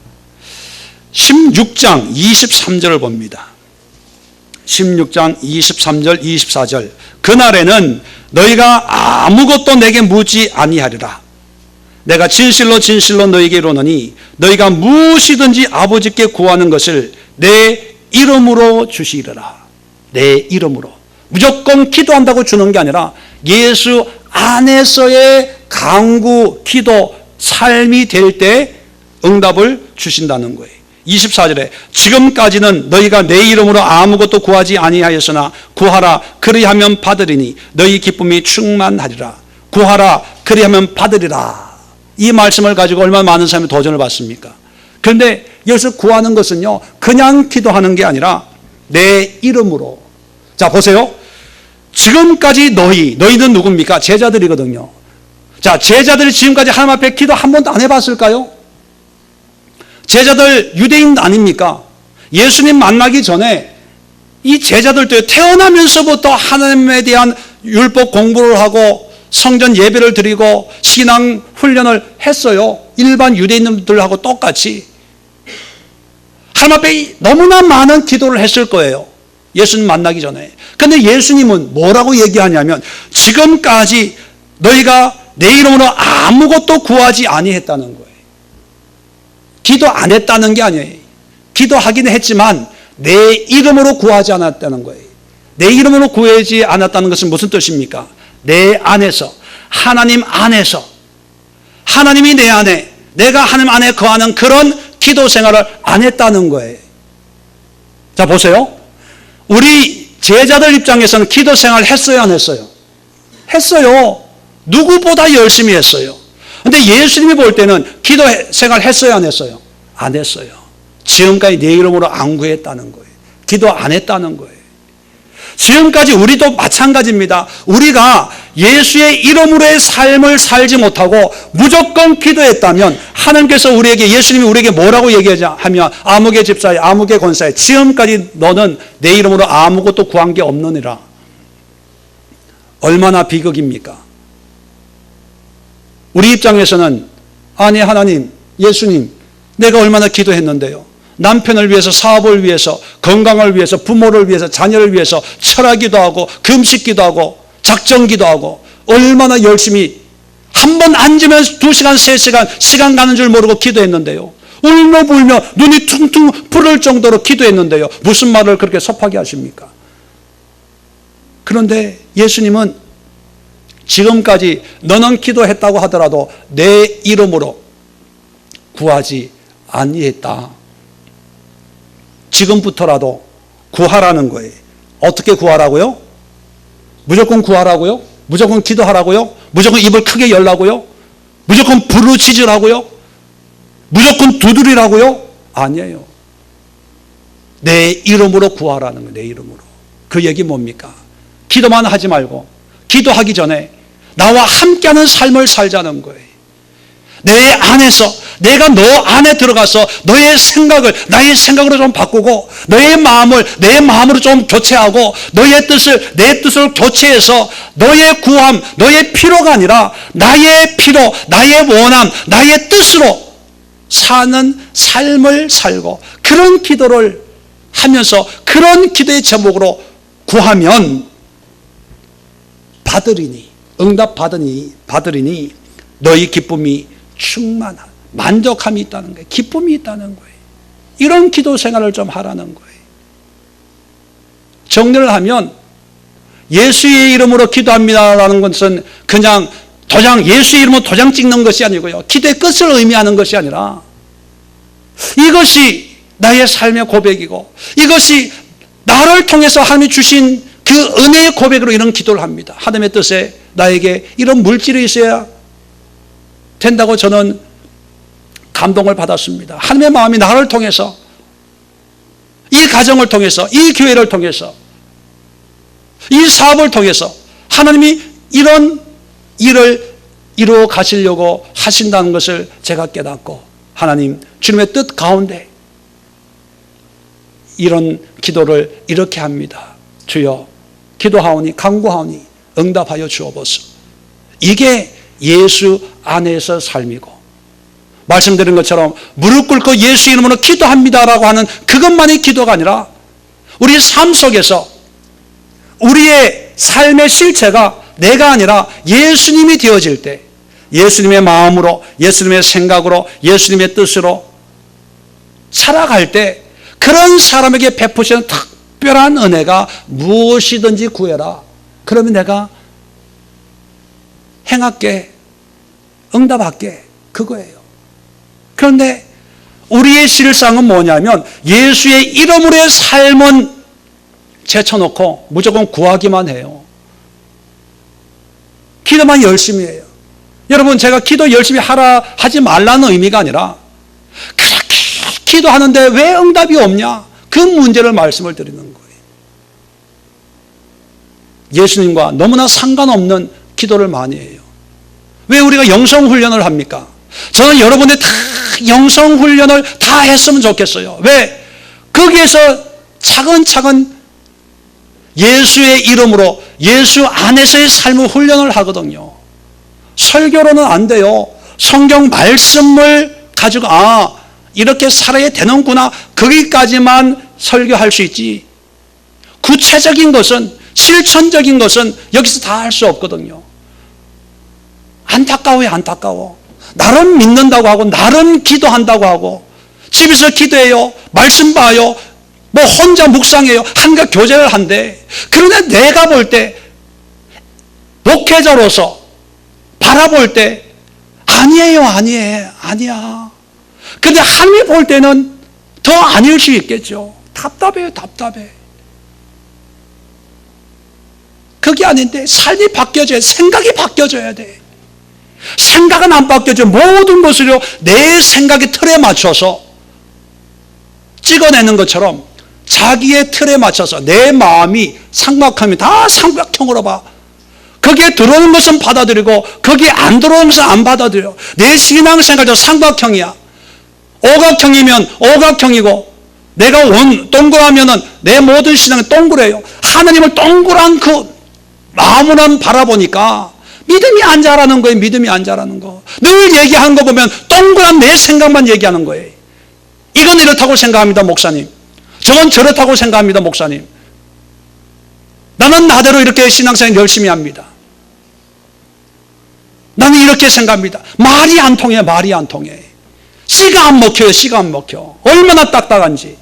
16장 23절을 봅니다. 16장 23절 24절. 그날에는 너희가 아무것도 내게 묻지 아니하리라. 내가 진실로 진실로 너희에게 이르노니 너희가 무엇이든지 아버지께 구하는 것을 내 이름으로 주시리라. 내 이름으로. 무조건 기도한다고 주는 게 아니라 예수 안에서의 강구, 기도, 삶이 될 때 응답을 주신다는 거예요. 24절에 지금까지는 너희가 내 이름으로 아무것도 구하지 아니하였으나 구하라 그리하면 받으리니 너희 기쁨이 충만하리라. 구하라 그리하면 받으리라. 이 말씀을 가지고 얼마나 많은 사람이 도전을 받습니까? 그런데 여기서 구하는 것은요, 그냥 기도하는 게 아니라 내 이름으로. 자, 보세요. 지금까지 너희는 누굽니까? 제자들이거든요. 자, 제자들이 지금까지 하나님 앞에 기도 한 번도 안 해봤을까요? 제자들 유대인 아닙니까? 예수님 만나기 전에 이 제자들도 태어나면서부터 하나님에 대한 율법 공부를 하고 성전 예배를 드리고 신앙 훈련을 했어요. 일반 유대인들하고 똑같이. 하나님 앞에 너무나 많은 기도를 했을 거예요. 예수님 만나기 전에. 근데 예수님은 뭐라고 얘기하냐면 지금까지 너희가 내 이름으로 아무것도 구하지 아니했다는 거예요. 기도 안 했다는 게 아니에요. 기도하기는 했지만 내 이름으로 구하지 않았다는 거예요. 내 이름으로 구하지 않았다는 것은 무슨 뜻입니까? 내 안에서, 하나님 안에서, 하나님이 내 안에, 내가 하나님 안에 거하는 그런 기도 생활을 안 했다는 거예요. 자, 보세요. 우리 제자들 입장에서는 기도 생활 했어요, 안 했어요? 했어요. 누구보다 열심히 했어요. 근데 예수님이 볼 때는 기도 생활 했어요, 안 했어요? 안 했어요. 지금까지 내 이름으로 안 구했다는 거예요. 기도 안 했다는 거예요. 지금까지 우리도 마찬가지입니다. 우리가 예수의 이름으로의 삶을 살지 못하고 무조건 기도했다면 하나님께서 우리에게, 예수님이 우리에게 뭐라고 얘기하면 아무개 집사에 아무개 권사에 지금까지 너는 내 이름으로 아무것도 구한 게 없느니라. 얼마나 비극입니까? 우리 입장에서는 아니 하나님, 예수님, 내가 얼마나 기도했는데요. 남편을 위해서, 사업을 위해서, 건강을 위해서, 부모를 위해서, 자녀를 위해서 철학기도 하고 금식기도 하고 작정기도 하고 얼마나 열심히 한 번 앉으면 2시간, 3시간 시간 가는 줄 모르고 기도했는데요. 울며 불며 눈이 퉁퉁 부를 정도로 기도했는데요. 무슨 말을 그렇게 섭하게 하십니까? 그런데 예수님은 지금까지 너는 기도했다고 하더라도 내 이름으로 구하지 아니했다. 지금부터라도 구하라는 거예요. 어떻게 구하라고요? 무조건 구하라고요? 무조건 기도하라고요? 무조건 입을 크게 열라고요? 무조건 부르짖으라고요? 무조건 두드리라고요? 아니에요. 내 이름으로 구하라는 거예요. 내 이름으로. 그 얘기 뭡니까? 기도만 하지 말고 기도하기 전에 나와 함께하는 삶을 살자는 거예요. 내 안에서, 내가 너 안에 들어가서 너의 생각을 나의 생각으로 좀 바꾸고 너의 마음을 내 마음으로 좀 교체하고 너의 뜻을 내 뜻으로 교체해서 너의 구함, 너의 필요가 아니라 나의 필요, 나의 원함, 나의 뜻으로 사는 삶을 살고 그런 기도를 하면서 그런 기도의 제목으로 구하면 받으리니, 응답 받으리니 너희 기쁨이 충만한 만족함이 있다는 거예요. 기쁨이 있다는 거예요. 이런 기도 생활을 좀 하라는 거예요. 정리를 하면 예수의 이름으로 기도합니다라는 것은 그냥 예수의 이름으로 도장 찍는 것이 아니고요. 기도의 끝을 의미하는 것이 아니라 이것이 나의 삶의 고백이고 이것이 나를 통해서 하나님이 주신 그 은혜의 고백으로 이런 기도를 합니다. 하나님의 뜻에 나에게 이런 물질이 있어야 된다고 저는 감동을 받았습니다. 하나님의 마음이 나를 통해서, 이 가정을 통해서, 이 교회를 통해서, 이 사업을 통해서 하나님이 이런 일을 이루어 가시려고 하신다는 것을 제가 깨닫고, 하나님 주님의 뜻 가운데 이런 기도를 이렇게 합니다. 주여, 기도하오니 간구하오니 응답하여 주옵소서. 이게 예수 안에서 삶이고, 말씀드린 것처럼 무릎 꿇고 예수 이름으로 기도합니다라고 하는 그것만이 기도가 아니라 우리 삶 속에서 우리의 삶의 실체가 내가 아니라 예수님이 되어질 때, 예수님의 마음으로, 예수님의 생각으로, 예수님의 뜻으로 살아갈 때 그런 사람에게 베푸시는 특별한 은혜가 무엇이든지 구해라. 그러면 내가 행할게, 응답할게, 그거예요. 그런데 우리의 실상은 뭐냐면 예수의 이름으로의 삶은 제쳐놓고 무조건 구하기만 해요. 기도만 열심히 해요. 여러분, 제가 기도 열심히 하지 말라는 의미가 아니라 그렇게 기도하는데 왜 응답이 없냐? 그 문제를 말씀을 드리는 거예요. 예수님과 너무나 상관없는 기도를 많이 해요. 왜 우리가 영성훈련을 합니까? 저는 여러분의 다 영성훈련을 다 했으면 좋겠어요. 왜? 거기에서 차근차근 예수의 이름으로 예수 안에서의 삶을 훈련을 하거든요. 설교로는 안 돼요. 성경 말씀을 가지고 이렇게 살아야 되는구나, 거기까지만 설교할 수 있지, 구체적인 것은, 실천적인 것은 여기서 다 할 수 없거든요. 안타까워요. 안타까워. 나름 믿는다고 하고 나름 기도한다고 하고 집에서 기도해요, 말씀 봐요, 뭐 혼자 묵상해요, 한가 교제를 한대. 그러나 내가 볼 때, 목회자로서 바라볼 때 아니야. 근데 하나님이 볼 때는 더 아닐 수 있겠죠. 답답해요. 답답해. 그게 아닌데 삶이 바뀌어져야, 생각이 바뀌어져야 돼. 생각은 안 바뀌어져. 모든 것을 내 생각의 틀에 맞춰서 찍어내는 것처럼 자기의 틀에 맞춰서 내 마음이 삼각형이 다 삼각형으로 봐. 거기에 들어오는 것은 받아들이고 거기에 안 들어오는 것은 안 받아들여. 내 신앙생활도 삼각형이야. 오각형이면 오각형이고, 내가 동그라면은 내 모든 신앙은 동그래요. 하나님을 동그란 그 마음으로 바라보니까 믿음이 안 자라는 거예요. 믿음이 안 자라는 거. 늘 얘기하는 거 보면 동그란 내 생각만 얘기하는 거예요. 이건 이렇다고 생각합니다, 목사님. 저건 저렇다고 생각합니다, 목사님. 나는 나대로 이렇게 신앙생활 열심히 합니다. 나는 이렇게 생각합니다. 말이 안 통해, 말이 안 통해. 씨가 안 먹혀요, 씨가 안 먹혀. 얼마나 딱딱한지.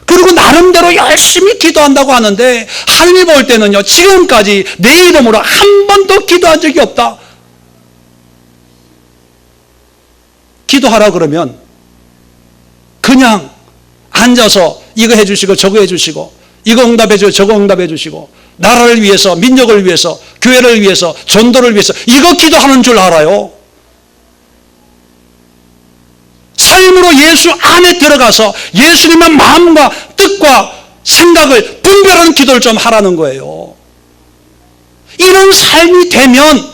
그리고 나름대로 열심히 기도한다고 하는데 하나님이 볼 때는요, 지금까지 내 이름으로 한 번도 기도한 적이 없다. 기도하라 그러면 그냥 앉아서 이거 해주시고 저거 해주시고, 이거 응답해주고 저거 응답해주시고, 나라를 위해서, 민족을 위해서, 교회를 위해서, 전도를 위해서 이거 기도하는 줄 알아요. 삶으로 예수 안에 들어가서 예수님의 마음과 뜻과 생각을 분별하는 기도를 좀 하라는 거예요. 이런 삶이 되면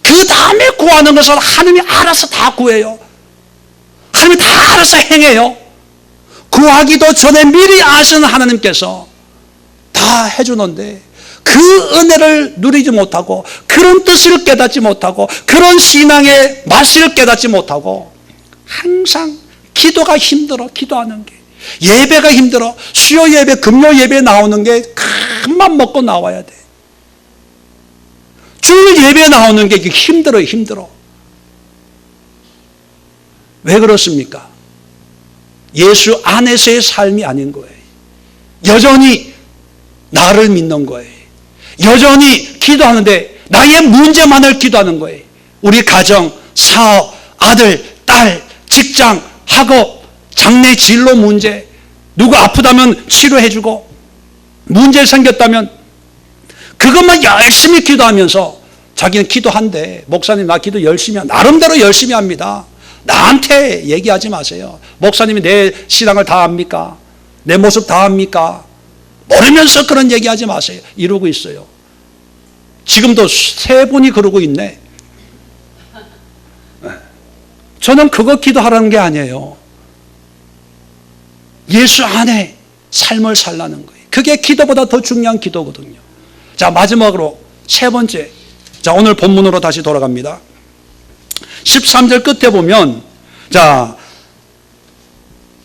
그 다음에 구하는 것을 하나님이 알아서 다 구해요. 하나님이 다 알아서 행해요. 구하기도 전에 미리 아시는 하나님께서 다 해주는데 그 은혜를 누리지 못하고, 그런 뜻을 깨닫지 못하고, 그런 신앙의 맛을 깨닫지 못하고 항상 기도가 힘들어. 기도하는 게, 예배가 힘들어. 수요 예배, 금요 예배 나오는 게 큰맘 먹고 나와야 돼. 주일 예배 나오는 게 힘들어요. 힘들어. 왜 그렇습니까? 예수 안에서의 삶이 아닌 거예요. 여전히 나를 믿는 거예요. 여전히 기도하는데 나의 문제만을 기도하는 거예요. 우리 가정, 사업, 아들, 딸, 직장, 학업, 장래 진로 문제, 누구 아프다면 치료해주고, 문제 생겼다면 그것만 열심히 기도하면서 자기는 기도한대. 목사님 나 기도 열심히 나름대로 열심히 합니다. 나한테 얘기하지 마세요. 목사님이 내 신앙을 다 압니까? 내 모습 다 압니까? 모르면서 그런 얘기하지 마세요. 이러고 있어요. 지금도 3분이 그러고 있네. 저는 그거 기도하라는 게 아니에요. 예수 안에 삶을 살라는 거예요. 그게 기도보다 더 중요한 기도거든요. 자, 마지막으로 3번째. 자, 오늘 본문으로 다시 돌아갑니다. 13절 끝에 보면, 자,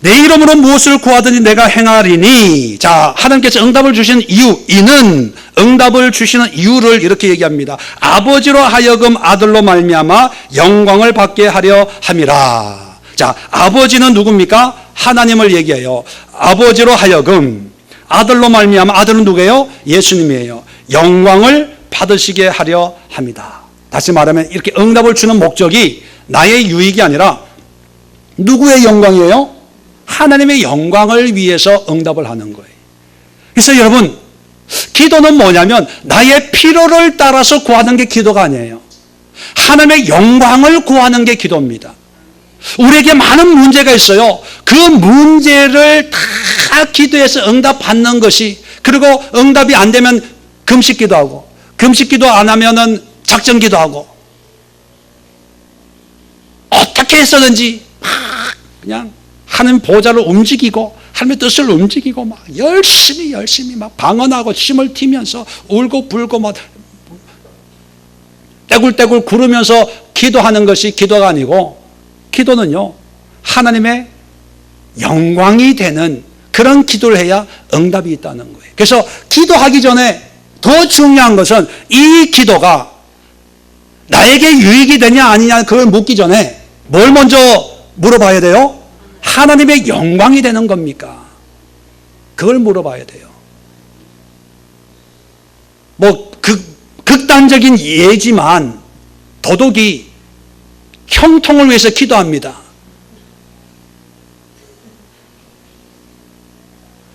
내 이름으로 무엇을 구하든지 내가 행하리니. 자, 하나님께서 응답을 주시는 이유, 이는 응답을 주시는 이유를 이렇게 얘기합니다. 아버지로 하여금 아들로 말미암아 영광을 받게 하려 함이라. 자, 아버지는 누굽니까? 하나님을 얘기해요. 아버지로 하여금 아들로 말미암아, 아들은 누구예요? 예수님이에요. 영광을 받으시게 하려 합니다. 다시 말하면 이렇게 응답을 주는 목적이 나의 유익이 아니라 누구의 영광이에요? 하나님의 영광을 위해서 응답을 하는 거예요. 그래서 여러분, 기도는 뭐냐면 나의 필요를 따라서 구하는 게 기도가 아니에요. 하나님의 영광을 구하는 게 기도입니다. 우리에게 많은 문제가 있어요. 그 문제를 다 기도해서 응답받는 것이, 그리고 응답이 안 되면 금식 기도하고, 금식 기도 안 하면은 작전 기도하고, 어떻게 해서든지 막 그냥 하나님 보좌를 움직이고 하나님의 뜻을 움직이고 막 열심히 막 방언하고 침을 튀면서 울고 불고 막 떼굴떼굴 구르면서 기도하는 것이 기도가 아니고, 기도는요 하나님의 영광이 되는 그런 기도를 해야 응답이 있다는 거예요. 그래서 기도하기 전에 더 중요한 것은 이 기도가 나에게 유익이 되냐 아니냐 그걸 묻기 전에 뭘 먼저 물어봐야 돼요? 하나님의 영광이 되는 겁니까? 그걸 물어봐야 돼요. 뭐 극단적인 예지만 도덕이 형통을 위해서 기도합니다.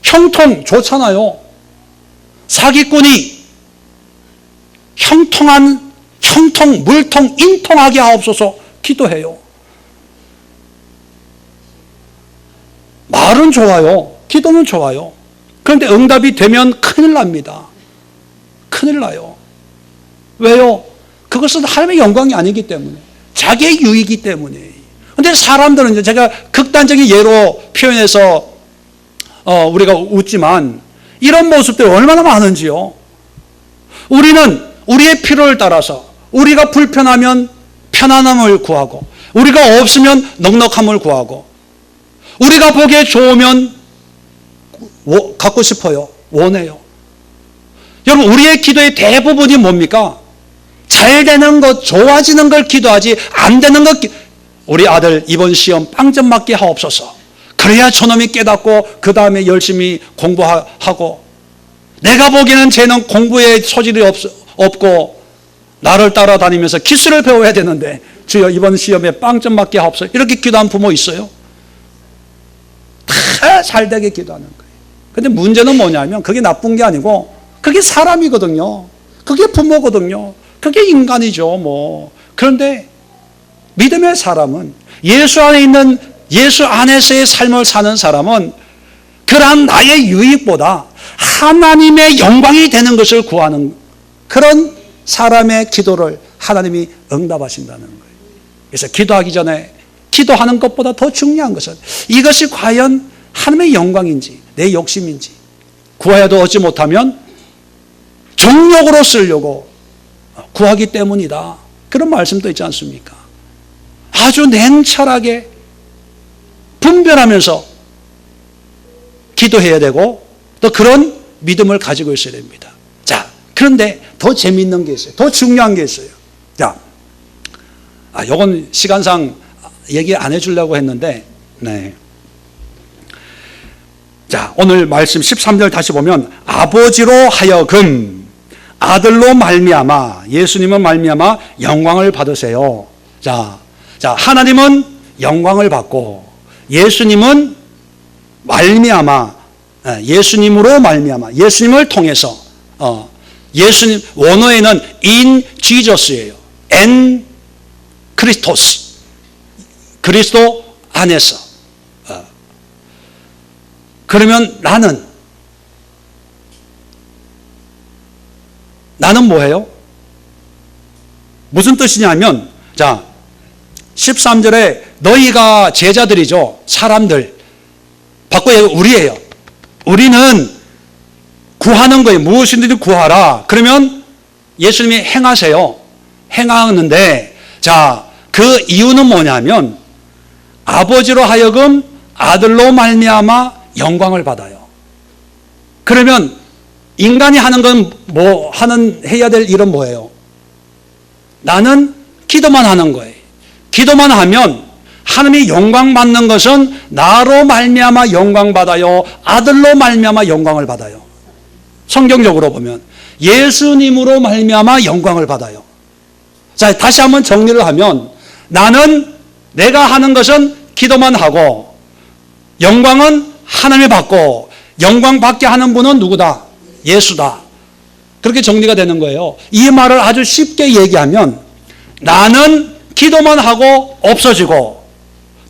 형통 좋잖아요. 사기꾼이 형통, 물통, 인통하게 하옵소서 기도해요. 말은 좋아요. 기도는 좋아요. 그런데 응답이 되면 큰일 납니다. 큰일 나요. 왜요? 그것은 하나님의 영광이 아니기 때문에, 자기의 유익이기 때문에. 그런데 사람들은 이제 제가 극단적인 예로 표현해서 우리가 웃지만 이런 모습들이 얼마나 많은지요. 우리는 우리의 필요를 따라서 우리가 불편하면 편안함을 구하고, 우리가 없으면 넉넉함을 구하고, 우리가 보기에 좋으면 갖고 싶어요. 원해요. 여러분, 우리의 기도의 대부분이 뭡니까? 잘 되는 것, 좋아지는 걸 기도하지 안 되는 것, 우리 아들 이번 시험 빵점 맞게 하옵소서. 그래야 저놈이 깨닫고 그 다음에 열심히 공부하고, 내가 보기에는 쟤는 공부에 소질이 없고 나를 따라다니면서 기술을 배워야 되는데 주여 이번 시험에 빵점 맞게 하옵소서. 이렇게 기도한 부모 있어요? 다 잘되게 기도하는 거예요. 근데 문제는 뭐냐면 그게 나쁜 게 아니고 그게 사람이거든요. 그게 부모거든요. 그게 인간이죠, 뭐. 그런데 믿음의 사람은, 예수 안에 있는, 예수 안에서의 삶을 사는 사람은 그러한 나의 유익보다 하나님의 영광이 되는 것을 구하는 그런 사람의 기도를 하나님이 응답하신다는 거예요. 그래서 기도하기 전에 기도하는 것보다 더 중요한 것은 이것이 과연 하나님의 영광인지 내 욕심인지, 구하여도 얻지 못하면 정욕으로 쓰려고 구하기 때문이다. 그런 말씀도 있지 않습니까? 아주 냉철하게 분별하면서 기도해야 되고 또 그런 믿음을 가지고 있어야 됩니다. 자, 그런데 더 재미있는 게 있어요. 더 중요한 게 있어요. 자, 요건 시간상 얘기 안 해주려고 했는데, 네. 자, 오늘 말씀 13절 다시 보면 아버지로 하여금 아들로 말미암아, 예수님은 말미암아 영광을 받으세요. 자, 하나님은 영광을 받고 예수님은 말미암아, 예수님으로 말미암아, 예수님을 통해서, 예수님, 원어에는 in Jesus예요. en Christos, 그리스도 안에서. 그러면 나는 뭐예요? 무슨 뜻이냐면, 자, 13절에 너희가 제자들이죠. 사람들. 바꿔요. 우리예요. 우리는 구하는 거예요. 무엇이든지 구하라. 그러면 예수님이 행하세요. 행하는데, 자, 그 이유는 뭐냐면 아버지로 하여금 아들로 말미암아 영광을 받아요. 그러면 인간이 하는 건 해야 될 일은 뭐예요? 나는 기도만 하는 거예요. 기도만 하면 하나님이 영광 받는 것은 나로 말미암아 영광 받아요. 아들로 말미암아 영광을 받아요. 성경적으로 보면 예수님으로 말미암아 영광을 받아요. 자, 다시 한번 정리를 하면 나는 내가 하는 것은 기도만 하고 영광은 하나님이 받고 영광 받게 하는 분은 누구다? 예수다. 그렇게 정리가 되는 거예요. 이 말을 아주 쉽게 얘기하면 나는 기도만 하고 없어지고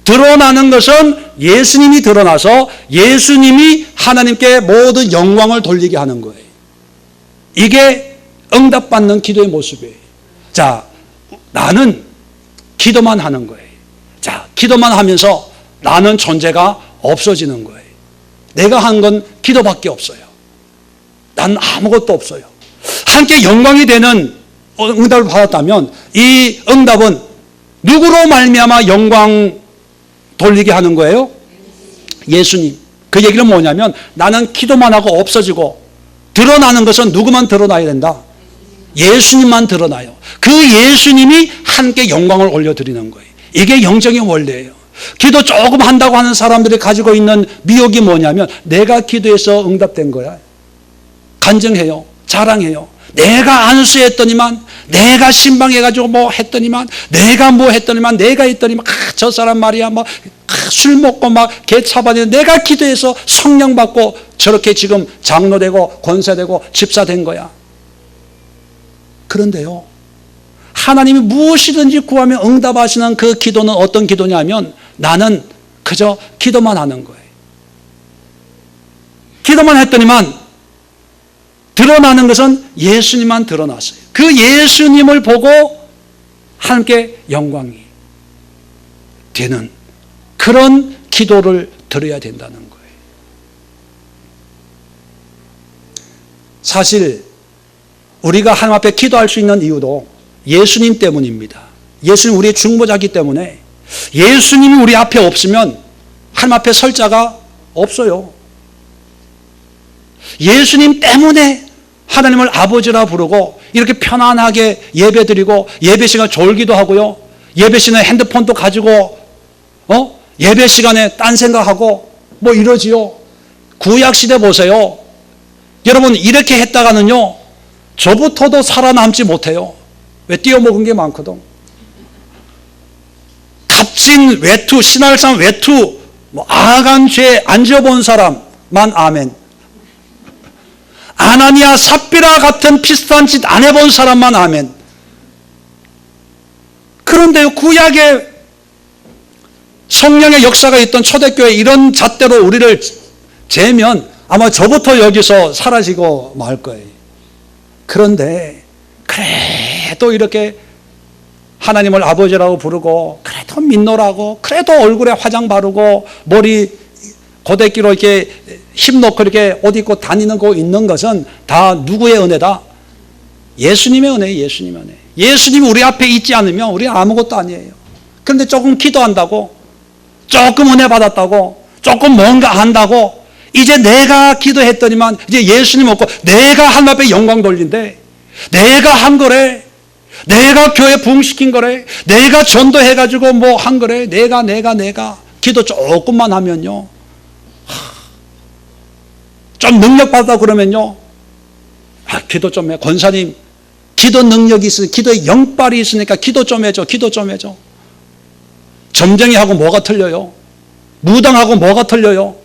드러나는 것은 예수님이 드러나서 예수님이 하나님께 모든 영광을 돌리게 하는 거예요. 이게 응답받는 기도의 모습이에요. 자, 나는 기도만 하는 거예요. 자, 기도만 하면서 나는 존재가 없어지는 거예요. 내가 한 건 기도밖에 없어요. 난 아무것도 없어요. 함께 영광이 되는 응답을 받았다면 이 응답은 누구로 말미암아 영광 돌리게 하는 거예요? 예수님. 그 얘기는 뭐냐면 나는 기도만 하고 없어지고 드러나는 것은 누구만 드러나야 된다? 예수님만 드러나요. 그 예수님이 함께 영광을 올려드리는 거예요. 이게 영적인 원리예요. 기도 조금 한다고 하는 사람들이 가지고 있는 미혹이 뭐냐면 내가 기도해서 응답된 거야. 간증해요. 자랑해요. 내가 안수했더니만, 내가 신방해가지고 뭐 했더니만, 내가 뭐 했더니만, 내가 했더니만, 저 사람 말이야, 술 먹고 개 차반에 내가 기도해서 성령 받고 저렇게 지금 장로되고 권사되고 집사된 거야. 그런데요, 하나님이 무엇이든지 구하면 응답하시는 그 기도는 어떤 기도냐면 나는 그저 기도만 하는 거예요. 기도만 했더니만 드러나는 것은 예수님만 드러났어요. 그 예수님을 보고 함께 영광이 되는 그런 기도를 드려야 된다는 거예요. 사실 우리가 하나님 앞에 기도할 수 있는 이유도 예수님 때문입니다. 예수님 우리의 중보자이기 때문에 예수님이 우리 앞에 없으면 하나님 앞에 설 자가 없어요. 예수님 때문에 하나님을 아버지라 부르고 이렇게 편안하게 예배드리고 예배 시간 졸기도 하고요. 예배 시간에 핸드폰도 가지고 예배 시간에 딴 생각하고 뭐 이러지요. 구약시대 보세요. 여러분 이렇게 했다가는요 저부터도 살아남지 못해요. 왜? 띄어먹은 게 많거든. 값진 외투, 신할상 외투, 아간 죄 안 지어본 사람만 아멘. 아나니아 삽비라 같은 비슷한 짓 안 해본 사람만 아멘. 그런데요, 구약에 성령의 역사가 있던 초대교회 이런 잣대로 우리를 재면 아마 저부터 여기서 사라지고 말 거예요. 그런데 그래도 이렇게 하나님을 아버지라고 부르고 그래도 믿노라고 그래도 얼굴에 화장 바르고 머리 고데기로 이렇게 힘 놓고 이렇게 옷 입고 다니는 거 있는 것은 다 누구의 은혜다? 예수님의 은혜예요. 예수님의 은혜. 예수님이 우리 앞에 있지 않으면 우리 아무것도 아니에요. 그런데 조금 기도한다고, 조금 은혜 받았다고, 조금 뭔가 한다고 이제 내가 기도했더니만 이제 예수님 없고 내가 하나님 앞에 영광 돌린대. 내가 한 거래. 내가 교회 부흥시킨 거래. 내가 전도해가지고 뭐 한 거래. 내가 기도 조금만 하면요, 좀 능력 받다 그러면요, 기도 좀 해. 권사님 기도 능력이 있으니 기도에 영빨이 있으니까 기도 좀 해줘. 기도 좀 해줘. 점쟁이하고 뭐가 틀려요? 무당하고 뭐가 틀려요?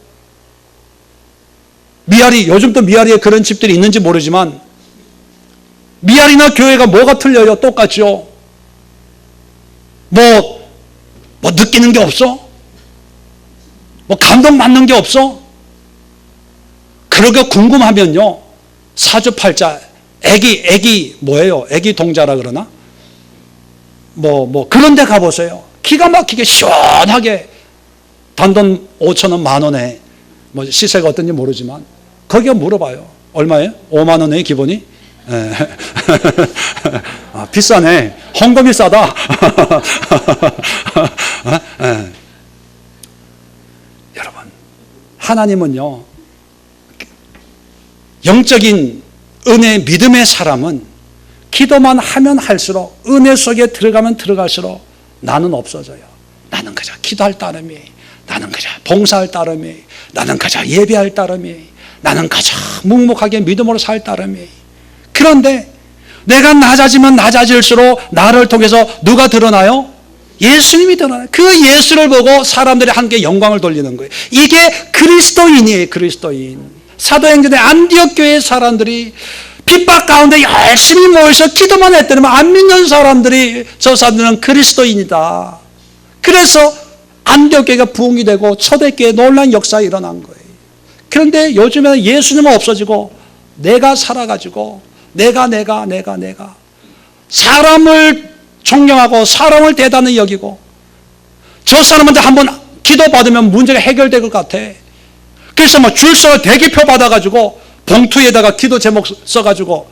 미아리, 요즘 또 미아리에 그런 집들이 있는지 모르지만 미아리나 교회가 뭐가 틀려요? 똑같죠. 뭐 느끼는 게 없어? 뭐 감동받는 게 없어? 그러게 궁금하면요, 사주팔자, 애기 뭐예요? 애기 동자라 그러나? 그런 데 가보세요. 기가 막히게 시원하게 단돈 5,000원, 10,000원에 시세가 어떤지 모르지만 거기가 물어봐요. 얼마예요? 5만 원에 기본이? 아, 비싸네. 헌금이 싸다. 여러분, 하나님은요, 영적인 은혜, 믿음의 사람은 기도만 하면 할수록, 은혜 속에 들어가면 들어갈수록 나는 없어져요. 나는 그저 기도할 따름이, 나는 그저 봉사할 따름이, 나는 그저 예배할 따름이, 나는 그저 묵묵하게 믿음으로 살 따름이. 그런데 내가 낮아지면 낮아질수록 나를 통해서 누가 드러나요? 예수님이 드러나요. 그 예수를 보고 사람들이 함께 영광을 돌리는 거예요. 이게 그리스도인이에요. 그리스도인. 사도행전의 안디옥 교회 사람들이 핍박 가운데 열심히 모여서 기도만 했더니 안 믿는 사람들이, 저 사람들은 그리스도인이다. 그래서 안디옥 교회가 부흥이 되고 초대교회 놀라운 역사가 일어난 거예요. 그런데 요즘에는 예수님은 없어지고 내가 살아가지고 내가 사람을 존경하고 사람을 대단히 여기고, 저 사람한테 한번 기도받으면 문제가 해결될 것 같아. 그래서 줄 서서 대기표 받아가지고 봉투에다가 기도 제목 써가지고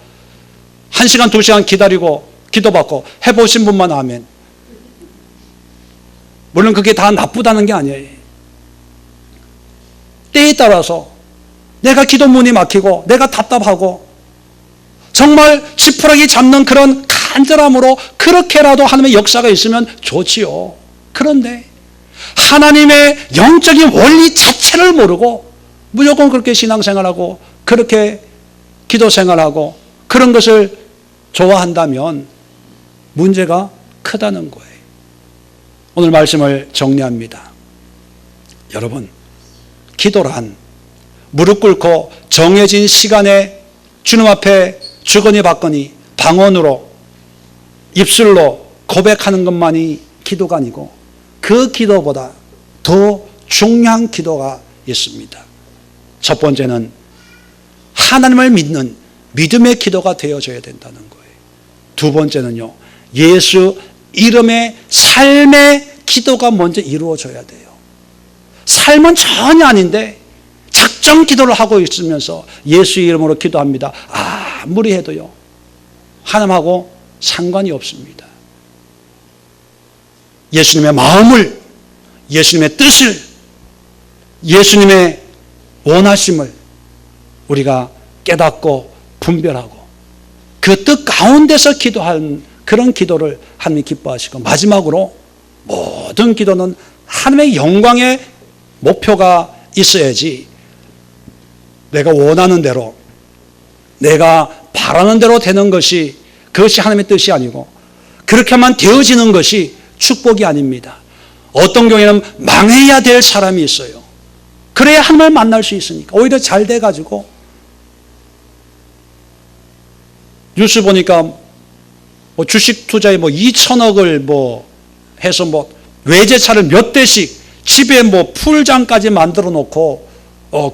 1시간 2시간 기다리고 기도받고, 해보신 분만 아멘. 물론 그게 다 나쁘다는 게 아니에요. 때에 따라서 내가 기도 문이 막히고 내가 답답하고 정말 지푸라기 잡는 그런 간절함으로 그렇게라도 하나님의 역사가 있으면 좋지요. 그런데 하나님의 영적인 원리 자체를 모르고 무조건 그렇게 신앙생활하고 그렇게 기도생활하고 그런 것을 좋아한다면 문제가 크다는 거예요. 오늘 말씀을 정리합니다. 여러분, 기도란 무릎 꿇고 정해진 시간에 주님 앞에 주거니 받거니 방언으로 입술로 고백하는 것만이 기도가 아니고 그 기도보다 더 중요한 기도가 있습니다. 첫 번째는 하나님을 믿는 믿음의 기도가 되어져야 된다는 거예요. 두 번째는요, 예수 이름의 삶의 기도가 먼저 이루어져야 돼요. 삶은 전혀 아닌데 작정 기도를 하고 있으면서 예수 이름으로 기도합니다. 아무리 해도요, 하나님하고 상관이 없습니다. 예수님의 마음을, 예수님의 뜻을, 예수님의 원하심을 우리가 깨닫고 분별하고 그 뜻 가운데서 기도하는 그런 기도를 하나님이 기뻐하시고, 마지막으로 모든 기도는 하나님의 영광의 목표가 있어야지 내가 원하는 대로, 내가 바라는 대로 되는 것이, 그것이 하나님의 뜻이 아니고 그렇게만 되어지는 것이 축복이 아닙니다. 어떤 경우에는 망해야 될 사람이 있어요. 그래야 하나님을 만날 수 있으니까 오히려 잘 돼가지고, 뉴스 보니까 주식 투자에 2천억을 해서 외제차를 몇 대씩 집에 풀장까지 만들어 놓고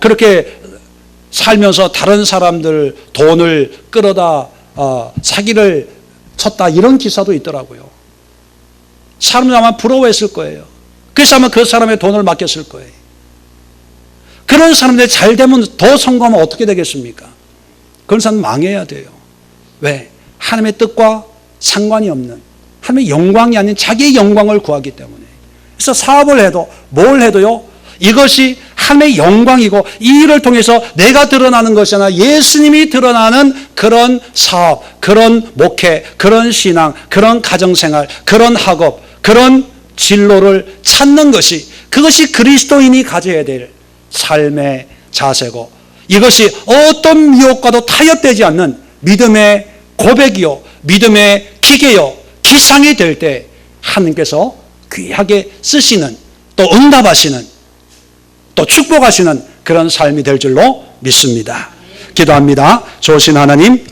그렇게 살면서 다른 사람들 돈을 끌어다 사기를 쳤다, 이런 기사도 있더라고요. 사람들 아마 부러워했을 거예요. 그래서 아마 그 사람의 돈을 맡겼을 거예요. 그런 사람들이 잘 되면, 더 성공하면 어떻게 되겠습니까? 그런 사람은 망해야 돼요. 왜? 하나님의 뜻과 상관이 없는, 하나님의 영광이 아닌 자기의 영광을 구하기 때문에. 그래서 사업을 해도 뭘 해도요, 이것이 하나님의 영광이고 이 일을 통해서 내가 드러나는 것이 아니라 예수님이 드러나는 그런 사업, 그런 목회, 그런 신앙, 그런 가정생활, 그런 학업, 그런 진로를 찾는 것이, 그것이 그리스도인이 가져야 될 삶의 자세고, 이것이 어떤 미혹과도 타협되지 않는 믿음의 고백이요, 믿음의 기계요, 기상이 될 때 하나님께서 귀하게 쓰시는, 또 응답하시는 또 축복하시는 그런 삶이 될 줄로 믿습니다. 기도합니다. 좋으신 하나님,